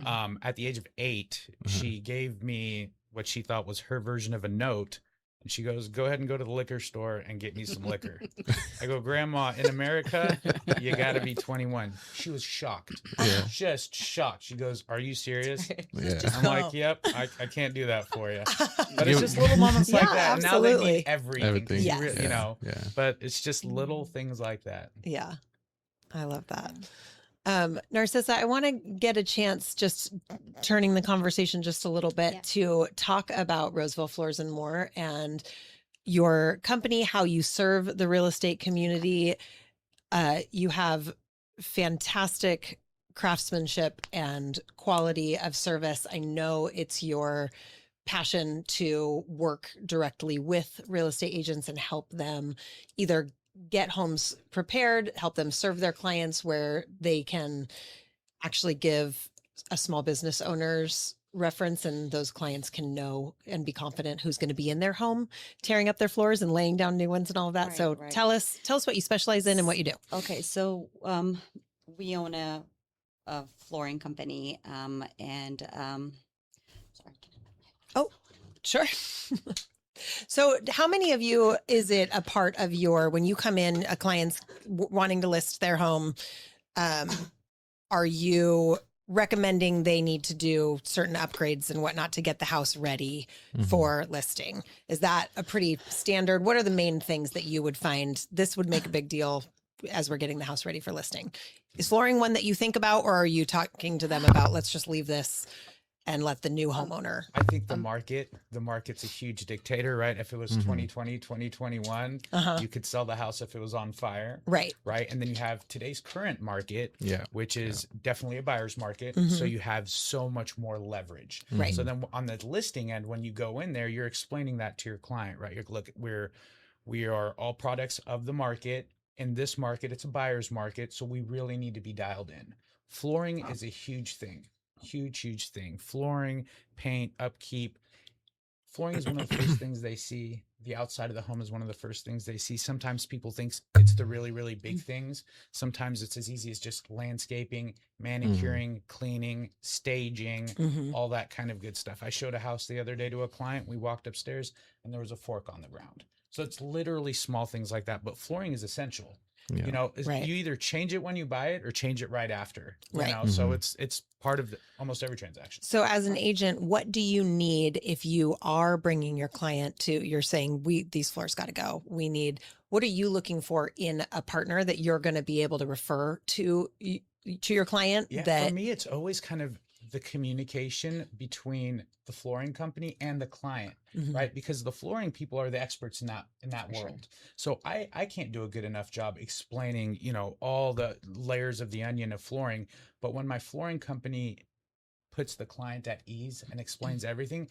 at the age of 8, she gave me what she thought was her version of a note. And she goes, go ahead and go to the liquor store and get me some liquor. I go, Grandma, in America, you got to be 21. She was shocked. Just shocked. She goes, are you serious? I'm like, yep, I can't do that for you. But it's just little moments like that. And now they mean everything. Yes. But it's just little things like that. Yeah. I love that. Narcisa, I want to get a chance, just turning the conversation just a little bit, to talk about Roseville Floors and More and your company, how you serve the real estate community. You have fantastic craftsmanship and quality of service. I know it's your passion to work directly with real estate agents and help them either get homes prepared, help them serve their clients where they can actually give a small business owner's reference, and those clients can know and be confident who's going to be in their home, tearing up their floors and laying down new ones and all of that. So tell us what you specialize in and what you do. Okay. So, we own a flooring company, and, sorry. Oh, sure. So how many of you is it a part of your, when you come in, a client's wanting to list their home, are you recommending they need to do certain upgrades and whatnot to get the house ready for listing? Is that a pretty standard? What are the main things that you would find this would make a big deal as we're getting the house ready for listing? Is flooring one that you think about, or are you talking to them about, let's just leave this and let the new homeowner? I think the market's a huge dictator, right? If it was 2020, 2021, you could sell the house if it was on fire. Right. And then you have today's current market, which is definitely a buyer's market. So you have so much more leverage. So then on the listing end, when you go in there, you're explaining that to your client, right? You're, look, we are all products of the market. In this market, it's a buyer's market. So we really need to be dialed in. Flooring is a huge thing. Huge thing. Flooring, paint, upkeep. Flooring is one of the first things they see. The outside of the home is one of the first things they see. Sometimes people think it's the really, really big things. Sometimes it's as easy as just landscaping, manicuring, cleaning, staging, all that kind of good stuff. I showed a house the other day to a client. We walked upstairs and there was a fork on the ground. So it's literally small things like that. But flooring is essential. You know, you either change it when you buy it or change it right after. You know? So it's part of almost every transaction. So as an agent, what do you need if you are bringing your client to, you're saying these floors got to go. What are you looking for in a partner that you're going to be able to refer to your client? For me, it's always kind of the communication between the flooring company and the client, right? Because the flooring people are the experts in that world. So I can't do a good enough job explaining, all the layers of the onion of flooring. But when my flooring company puts the client at ease and explains everything,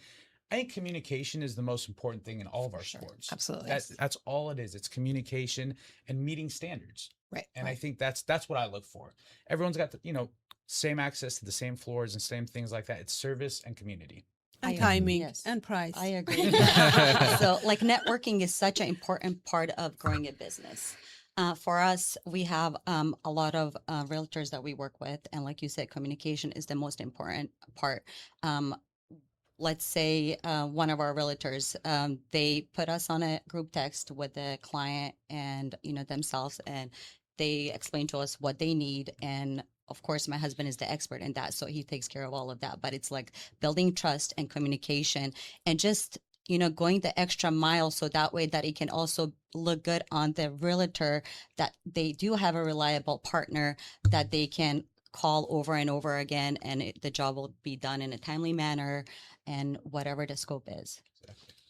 I think communication is the most important thing in all of our sports. Absolutely. That's all it is. It's communication and meeting standards. Right. And I think that's what I look for. Everyone's got the, same access to the same floors and same things like that. It's service and community. And timing Yes. and price. I agree. So, like, networking is such an important part of growing a business. For us, we have a lot of realtors that we work with, and like you said, communication is the most important part. Let's say one of our realtors, they put us on a group text with the client and themselves, and they explain to us what they need. And of course, my husband is the expert in that, so he takes care of all of that. But it's like building trust and communication, and just going the extra mile, so that way that it can also look good on the realtor, that they do have a reliable partner that they can call over and over again, and the job will be done in a timely manner and whatever the scope is.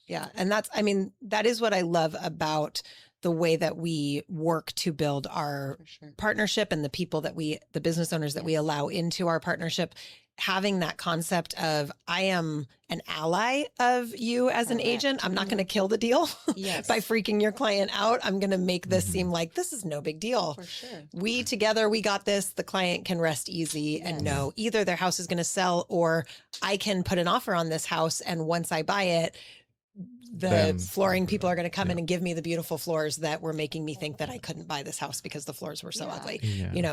Yeah. And that is what I love about the way that we work to build our partnership, and the people that the business owners that we allow into our partnership, having that concept of, I am an ally of you as an agent. I'm not going to kill the deal by freaking your client out. I'm going to make this seem like this is no big deal. For sure. We together, we got this. The client can rest easy and know either their house is going to sell, or I can put an offer on this house, and once I buy it, the flooring people are going to come in and give me the beautiful floors that were making me think that I couldn't buy this house because the floors were so ugly.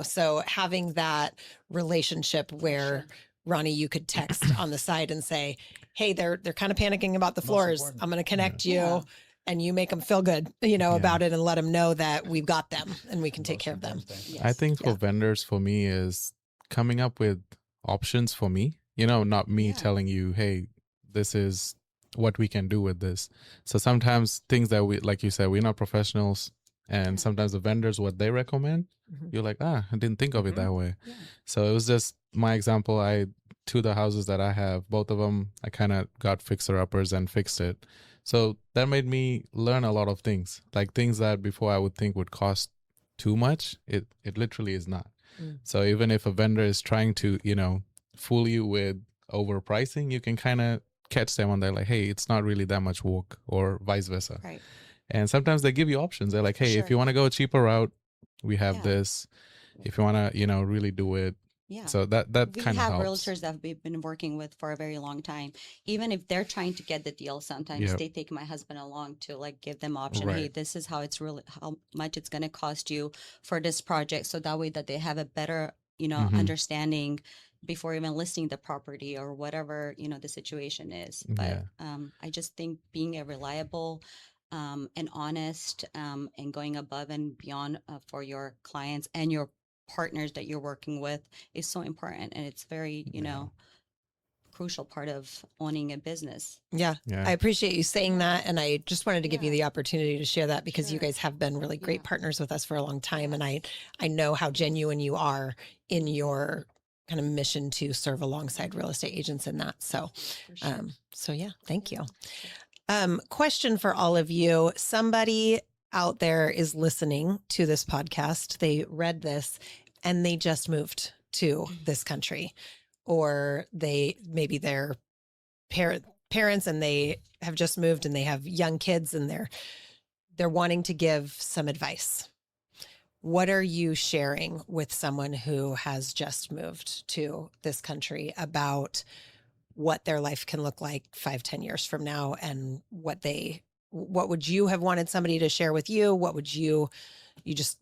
So having that relationship where, Ronnie, you could text on the side and say, hey, they're kind of panicking about the floors. I'm going to connect you, and you make them feel good, about it, and let them know that we've got them and we can take care of them. I think for vendors, for me, is coming up with options for me, not me telling you, hey, this is what we can do with this. So sometimes things that we, like you said, we're not professionals, and sometimes the vendors, what they recommend, you're like, I didn't think of it that way. So it was just my example. To the houses that I have, both of them, I kind of got fixer-uppers and fixed it. So that made me learn a lot of things, like things that before I would think would cost too much, it literally is not. So even if a vendor is trying to, fool you with overpricing, you can kind of catch them on there, like, hey, it's not really that much work, or vice versa. Right. And sometimes they give you options. They're like, hey, if you want to go a cheaper route, we have this. If you want to, really do it. Yeah. So that we kind of have helps. realtors that we've been working with for a very long time. Even if they're trying to get the deal, sometimes they take my husband along to like give them option. Hey, this is how much it's going to cost you for this project. So that way that they have a better, understanding before even listing the property or whatever, the situation is. But I just think being a reliable and honest and going above and beyond for your clients and your partners that you're working with is so important. And it's very, crucial part of owning a business. Yeah. I appreciate you saying that. And I just wanted to give you the opportunity to share that, because you guys have been really great partners with us for a long time. And I know how genuine you are in your kind of mission to serve alongside real estate agents in that. So, thank you. Question for all of you. Somebody out there is listening to this podcast. They read this and they just moved to this country, or maybe they're parents and they have just moved and they have young kids and they're wanting to give some advice. What are you sharing with someone who has just moved to this country about what their life can look like 5-10 years from now, and what would you have wanted somebody to share with you? What would you just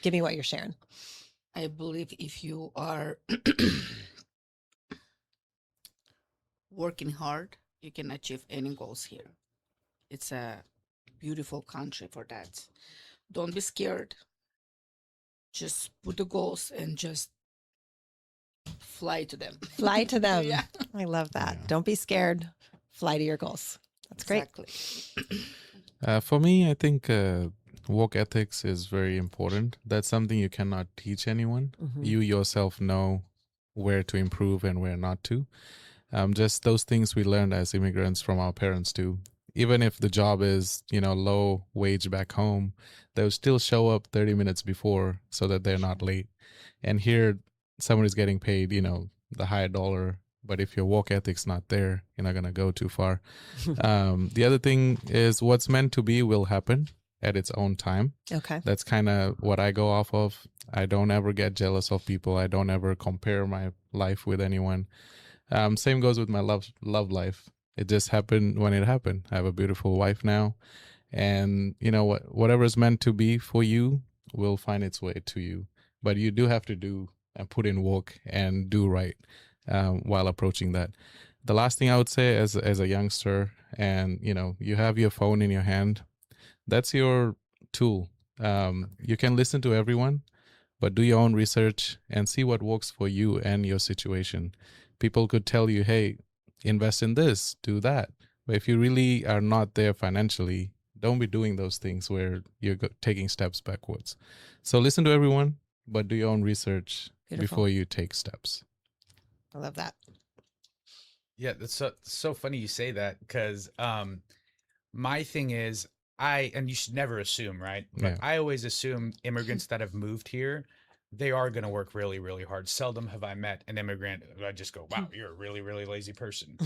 give me what you're sharing? I believe if you are working hard, you can achieve any goals here. It's a beautiful country for that. Don't be scared. Just put the goals and just fly to them. Fly to them. Yeah. I love that. Yeah. Don't be scared. Fly to your goals. That's great. Exactly. For me, I think work ethics is very important. That's something you cannot teach anyone. Mm-hmm. You yourself know where to improve and where not to. Just those things we learned as immigrants from our parents too. Even if the job is, low wage back home, they'll still show up 30 minutes before so that they're not late. And here, somebody's getting paid, the higher dollar. But if your work ethic's not there, you're not going to go too far. The other thing is what's meant to be will happen at its own time. Okay. That's kind of what I go off of. I don't ever get jealous of people. I don't ever compare my life with anyone. Same goes with my love life. It just happened when it happened. I have a beautiful wife now, and you know whatever is meant to be for you will find its way to you. But you do have to do and put in work and do right while approaching that. The last thing I would say as a youngster, and you know, you have your phone in your hand, that's your tool. You can listen to everyone, but do your own research and see what works for you and your situation. People could tell you, hey, invest in this, do that. But if you really are not there financially, don't be doing those things where you're taking steps backwards. So listen to everyone, but do your own research before you take steps. I love that. Yeah, that's so funny you say that, because my thing is, and you should never assume, right? But I always assume immigrants that have moved here, they are going to work really, really hard. Seldom have I met an immigrant I just go, wow, you're a really, really lazy person,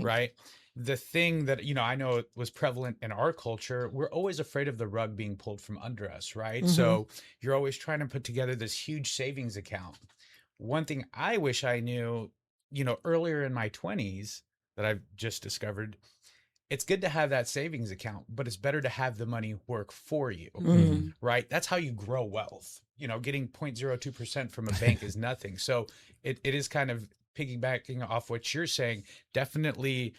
right? The thing that, you know, I know it was prevalent in our culture, we're always afraid of the rug being pulled from under us, right? So you're always trying to put together this huge savings account. One thing I wish I knew, you know, earlier in my 20s that I've just discovered, it's good to have that savings account, but it's better to have the money work for you, right? That's how you grow wealth. You know, getting 0.02% from a bank is nothing. So it is kind of piggybacking off what you're saying. Definitely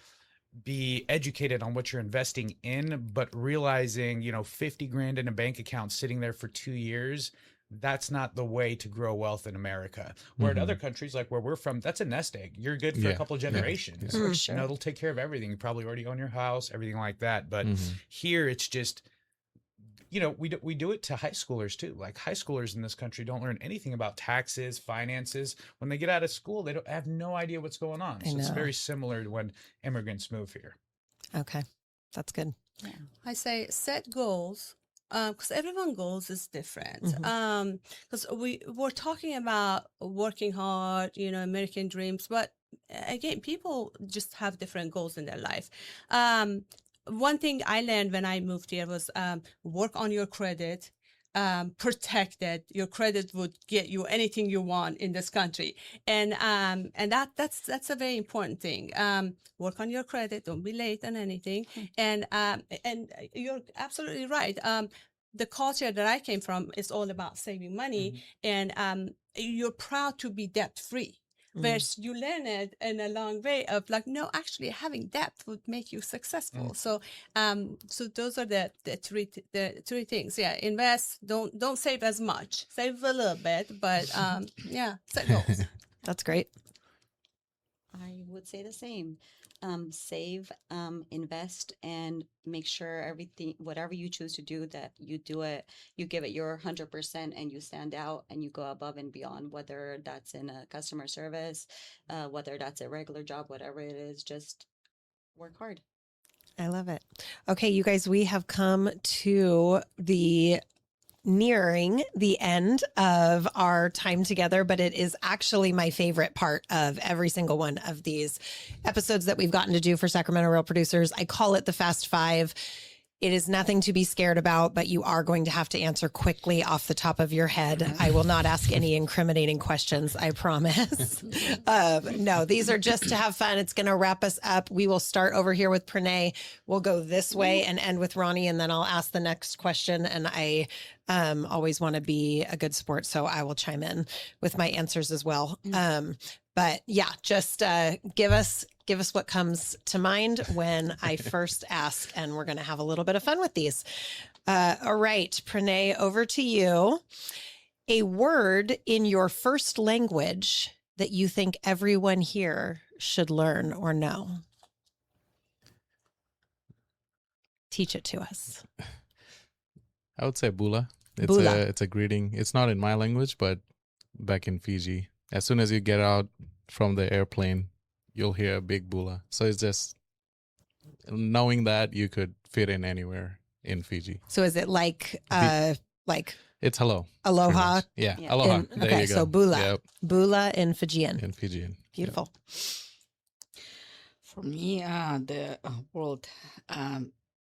be educated on what you're investing in, but realizing, you know, 50 grand in a bank account sitting there for 2 years, that's not the way to grow wealth in America. Where in other countries, like where we're from, that's a nest egg. You're good for a couple of generations. For sure. You know, it'll take care of everything. You probably already own your house, everything like that. But here it's just, you know, we do it to high schoolers too. Like high schoolers in this country don't learn anything about taxes, finances. When they get out of school, they don't have no idea what's going on. So it's very similar to when immigrants move here. Okay. That's good. Yeah. I say set goals. Because everyone's goals is different. Because we're talking about working hard, you know, American dreams, but again, people just have different goals in their life. One thing I learned when I moved here was work on your credit. Protect it. Your credit would get you anything you want in this country, and that's a very important thing. Work on your credit. Don't be late on anything. And you're absolutely right. The culture that I came from is all about saving money, and you're proud to be debt free. Whereas you learn it in a long way of like, no, actually having debt would make you successful. So, so those are the three things. Yeah, invest. Don't save as much. Save a little bit, but yeah, set goals. That's great. I would say the same. Save, invest, and make sure everything, whatever you choose to do, that you do it, you give it your 100%, and you stand out and you go above and beyond, whether that's in a customer service, whether that's a regular job, whatever it is, just work hard. I love it. Okay, you guys, we have come to nearing the end of our time together, but it is actually my favorite part of every single one of these episodes that we've gotten to do for Sacramento Real Producers. I call it the Fast Five. It is nothing to be scared about, but you are going to have to answer quickly off the top of your head. I will not ask any incriminating questions, I promise. No, these are just to have fun. It's going to wrap us up. We will start over here with Praney. We'll go this way and end with Ronnie, and then I'll ask the next question. And I always want to be a good sport, so I will chime in with my answers as well. But yeah, just give us what comes to mind when I first ask, and we're going to have a little bit of fun with these. All right, Praney, over to you. A word in your first language that you think everyone here should learn or know. Teach it to us. I would say bula. Bula. It's a greeting. It's not in my language, but back in Fiji, as soon as you get out from the airplane, you'll hear a big bula. So it's just knowing that you could fit in anywhere in Fiji. So is it like it's hello. Aloha? Yeah, aloha. There you go. So bula. Yep. Bula in Fijian. In Fijian. Beautiful. For me, the world,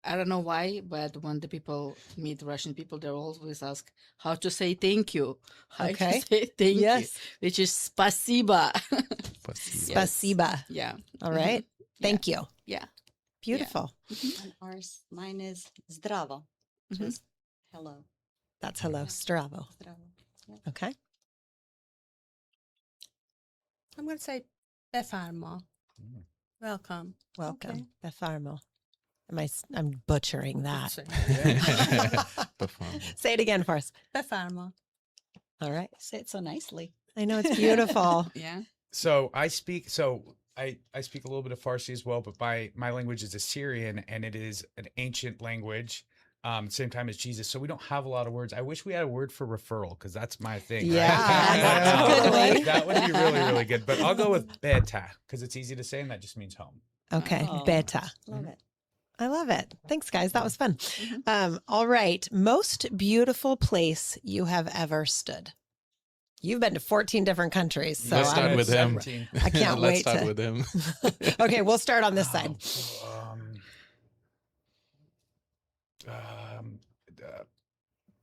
I don't know why, but when the people meet Russian people, they always ask how to say thank you. How Okay. to say thank you, Yes. which is spasiba. Spasiba. Spasiba. Yeah. All right. Thank you. Yeah. Beautiful. And mine is zdravo, which is hello. That's hello. Stravo. Zdravo. Yeah. Okay. I'm going to say befarma. Welcome. Welcome. Okay. Befarmo. I'm butchering that. Perform. Say it again for us. Befarma. All right. Say it so nicely. I know it's beautiful. Yeah. So I speak a little bit of Farsi as well, but my language is Assyrian, and it is an ancient language. Same time as Jesus, so we don't have a lot of words. I wish we had a word for referral, because that's my thing. Yeah, right? that's a good one. That would be really, really good. But I'll go with beta, because it's easy to say, and that just means home. Okay. Oh. Beta. Love it. I love it. Thanks, guys. That was fun. All right. Most beautiful place you have ever stood. You've been to 14 different countries. So Let's start with him. 17. I can't Let's wait start to. with him. Okay, we'll start on this side.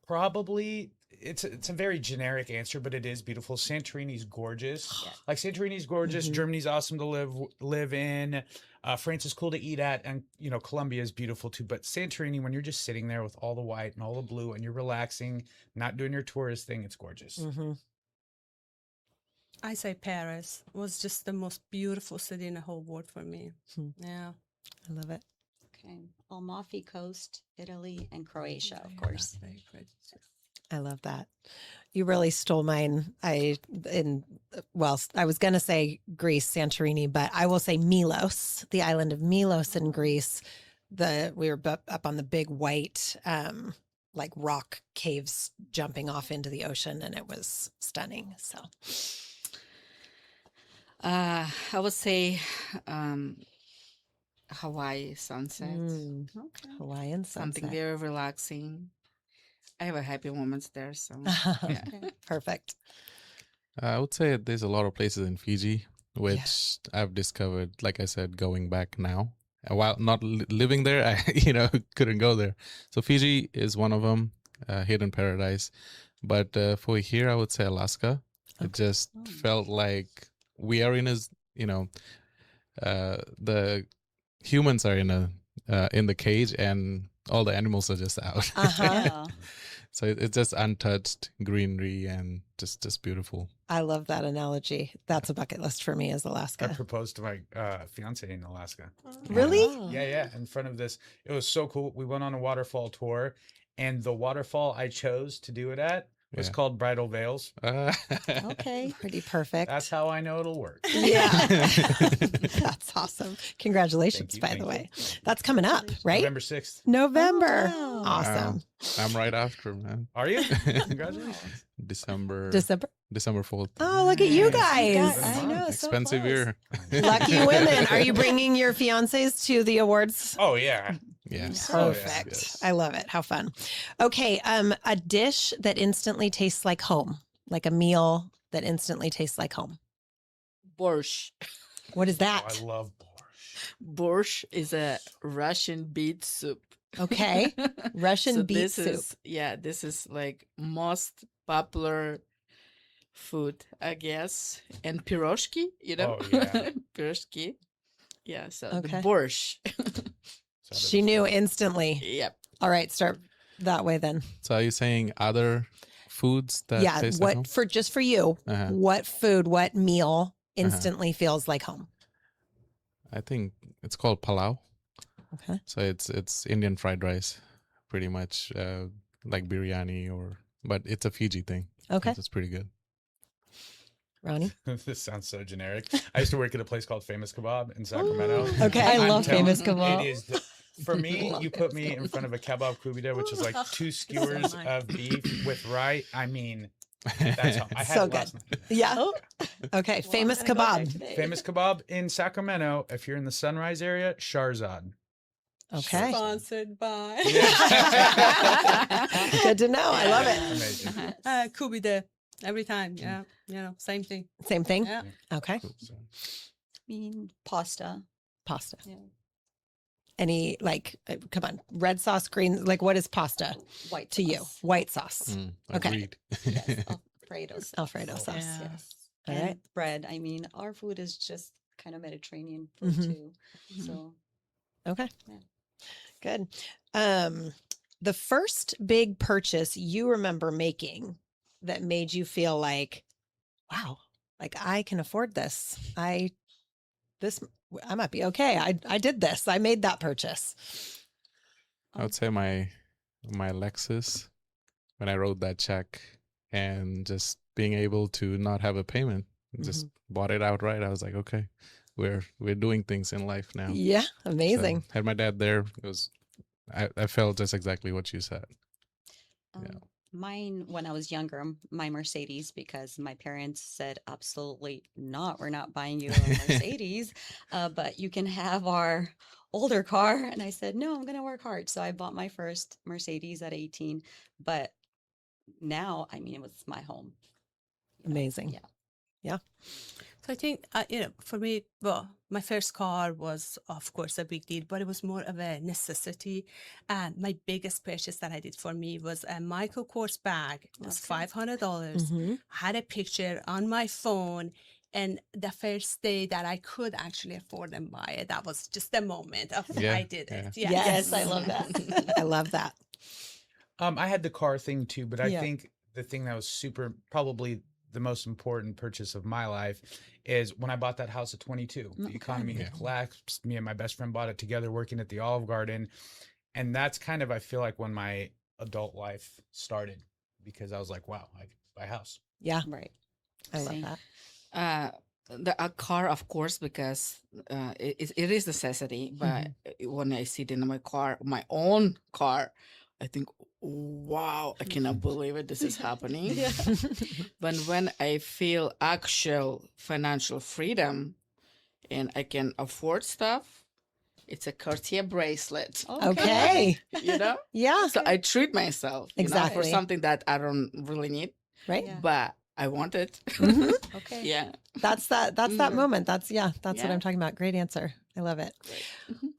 Probably it's a very generic answer, but it is beautiful. Santorini's gorgeous. Like Santorini's gorgeous. Germany's awesome to live in. France is cool to eat at, and Colombia is beautiful too. But Santorini, when you're just sitting there with all the white and all the blue, and you're relaxing, not doing your tourist thing, it's gorgeous. I say Paris was just the most beautiful city in the whole world for me. Yeah. I love it. Okay. Amalfi Coast, Italy, and Croatia, of course. Very pretty. I love that. You really stole mine. I was going to say Greece, Santorini, but I will say Milos, the island of Milos in Greece. We were up on the big white, like rock caves jumping off into the ocean, and it was stunning. So, I would say Hawaii sunset. Okay. Hawaiian Something sunset. very relaxing. I have a happy moments there, so yeah. Perfect. I would say there's a lot of places in Fiji, which I've discovered, like I said, going back now. While not living there, I couldn't go there. So Fiji is one of them, hidden paradise. But for here, I would say Alaska. It just felt like we are in the humans are in the cage, and all the animals are just out. Yeah. So it's just untouched greenery and just beautiful. I love that analogy. That's a bucket list for me, is I Alaska. proposed to my fiance in Alaska. Really? Yeah. In front of this. It was so cool. We went on a waterfall tour, and the waterfall I chose to do it at was called Bridal Veils. Okay. Pretty perfect. That's how I know it'll work. Yeah. That's awesome. Congratulations, Thank you. by the way. That's coming up, right? November 6th. November. Oh, wow. Awesome. I'm right after, man. Are you? Congratulations. December 4th. Oh, look at you guys. I know. So Expensive close. year. Lucky women. Are you bringing your fiancés to the awards? Oh, yeah. Yes. Perfect. Yes. I love it. How fun. Okay. A dish that instantly tastes like home, like a meal that instantly tastes like home. Borscht. What is Oh, that? I love borscht. Borscht is a Russian beet soup. Okay. Russian beet soup. This is like most popular food, I guess. And piroshki, Oh, yeah. Piroshki. Yeah, so Okay. the borscht. She knew instantly. Yep. All right, start that way then. So are you saying other foods that Yeah, taste like home? just for you, Uh-huh. what food, what meal instantly feels like home? I think it's called palau. Okay. So it's Indian fried rice, pretty much like biryani, but it's a Fiji thing. Okay. It's pretty good. Ronnie? This sounds so generic. I used to work at a place called Famous Kebab in Sacramento. Okay. I I'm love telling Famous you, Kebab. It is for me, you put me in front of a kebab kubida, which is like 2 skewers of beef with rye. I mean, that's how I had So it last good. night. Yeah. Okay. Famous I'm gonna go there kebab. today. Famous Kebab in Sacramento. If you're in the Sunrise area, Sharzad. Okay. Sponsored by Good to know. I love it. Amazing. Kubide. Every time. Yeah. Same thing. Same thing. Yeah. Okay. Cool. So, I mean, pasta. Pasta. Yeah. Any, like, come on, red sauce, green, like what is pasta White to you? sauce. White sauce. Okay. Agreed. Yes, Alfredo sauce. Alfredo sauce. Yeah. Yes. All And right. bread. I mean, our food is just kind of Mediterranean food Mhm. too. So Okay. Yeah. Good. The first big purchase you remember making that made you feel like, wow, like I can afford this. I might be okay. I did this. I made that purchase. I would say my Lexus, when I wrote that check and just being able to not have a payment, just bought it outright. I was like, okay, we're doing things in life now. Yeah. Amazing. So, had my dad there. It was I felt just exactly what you said. Yeah. Mine, when I was younger, my Mercedes, because my parents said, absolutely not. We're not buying you a Mercedes, but you can have our older car. And I said, no, I'm going to work hard. So I bought my first Mercedes at 18. But now, I mean, it was my home. Amazing. Yeah. Yeah. So I think, for me, well, my first car was, of course, a big deal, but it was more of a necessity. And my biggest purchase that I did for me was a Michael Kors bag. It was $500. I had a picture on my phone. And the first day that I could actually afford and buy it, that was just the moment of I did it. Yeah. Yes. I love that. I love that. I had the car thing too, but I Yeah. think the thing that was probably the most important purchase of my life is when I bought that house at 22. The economy had collapsed. Me and my best friend bought it together working at the Olive Garden. And that's kind of, I feel like, when my adult life started, because I was like, wow, I could buy a house. Yeah. Right. I love Same. that. A car, of course, because it is necessity. But when I sit in my own car, I think, wow, I cannot believe it. This is happening. But when I feel actual financial freedom and I can afford stuff, it's a Cartier bracelet. Okay. You know? Yeah. So I treat myself for Exactly. something that I don't really need, Right. Yeah. but I want it. Okay. Yeah. That's that moment. That's what Yeah. I'm talking about. Great answer. I love it.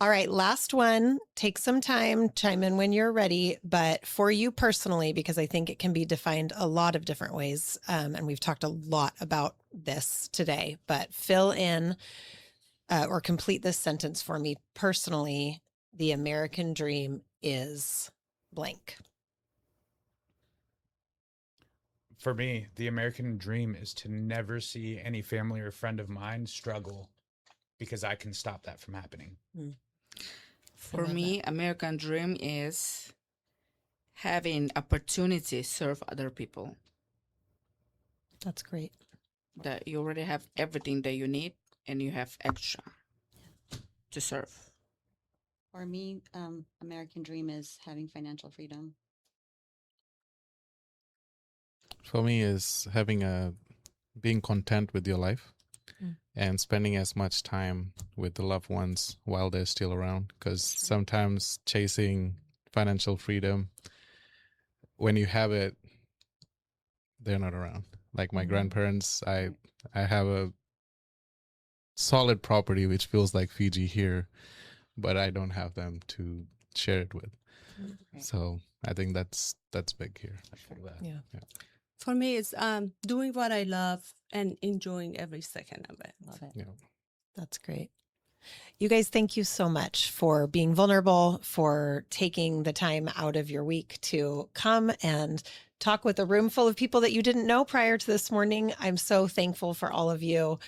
All right. Last one. Take some time, chime in when you're ready. But for you personally, because I think it can be defined a lot of different ways. And we've talked a lot about this today, but fill in or complete this sentence for me personally. The American dream is blank. For me, the American dream is to never see any family or friend of mine struggle, because I can stop that from happening. For me, American dream is having opportunity to serve other people. That's great. That you already have everything that you need and you have extra to serve. For me, American dream is having financial freedom. For me, is being content with your life and spending as much time with the loved ones while they're still around. Because sometimes chasing financial freedom, when you have it, they're not around. Like my grandparents, I have a solid property which feels like Fiji here, but I don't have them to share it with. So I think that's big here. I feel that. Yeah. For me, it's doing what I love and enjoying every second of it. Love it. Yeah. That's great. You guys, thank you so much for being vulnerable, for taking the time out of your week to come and talk with a room full of people that you didn't know prior to this morning. I'm so thankful for all of you.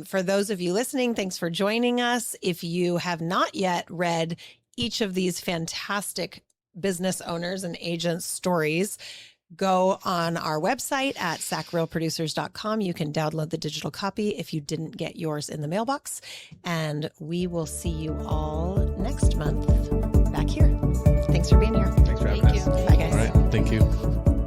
For those of you listening, thanks for joining us. If you have not yet read each of these fantastic business owners and agents' stories, go on our website at sacrealproducers.com. You can download the digital copy if you didn't get yours in the mailbox. And we will see you all next month back here. Thanks for being here. Thanks for having us. Bye, guys. All right. Thank you.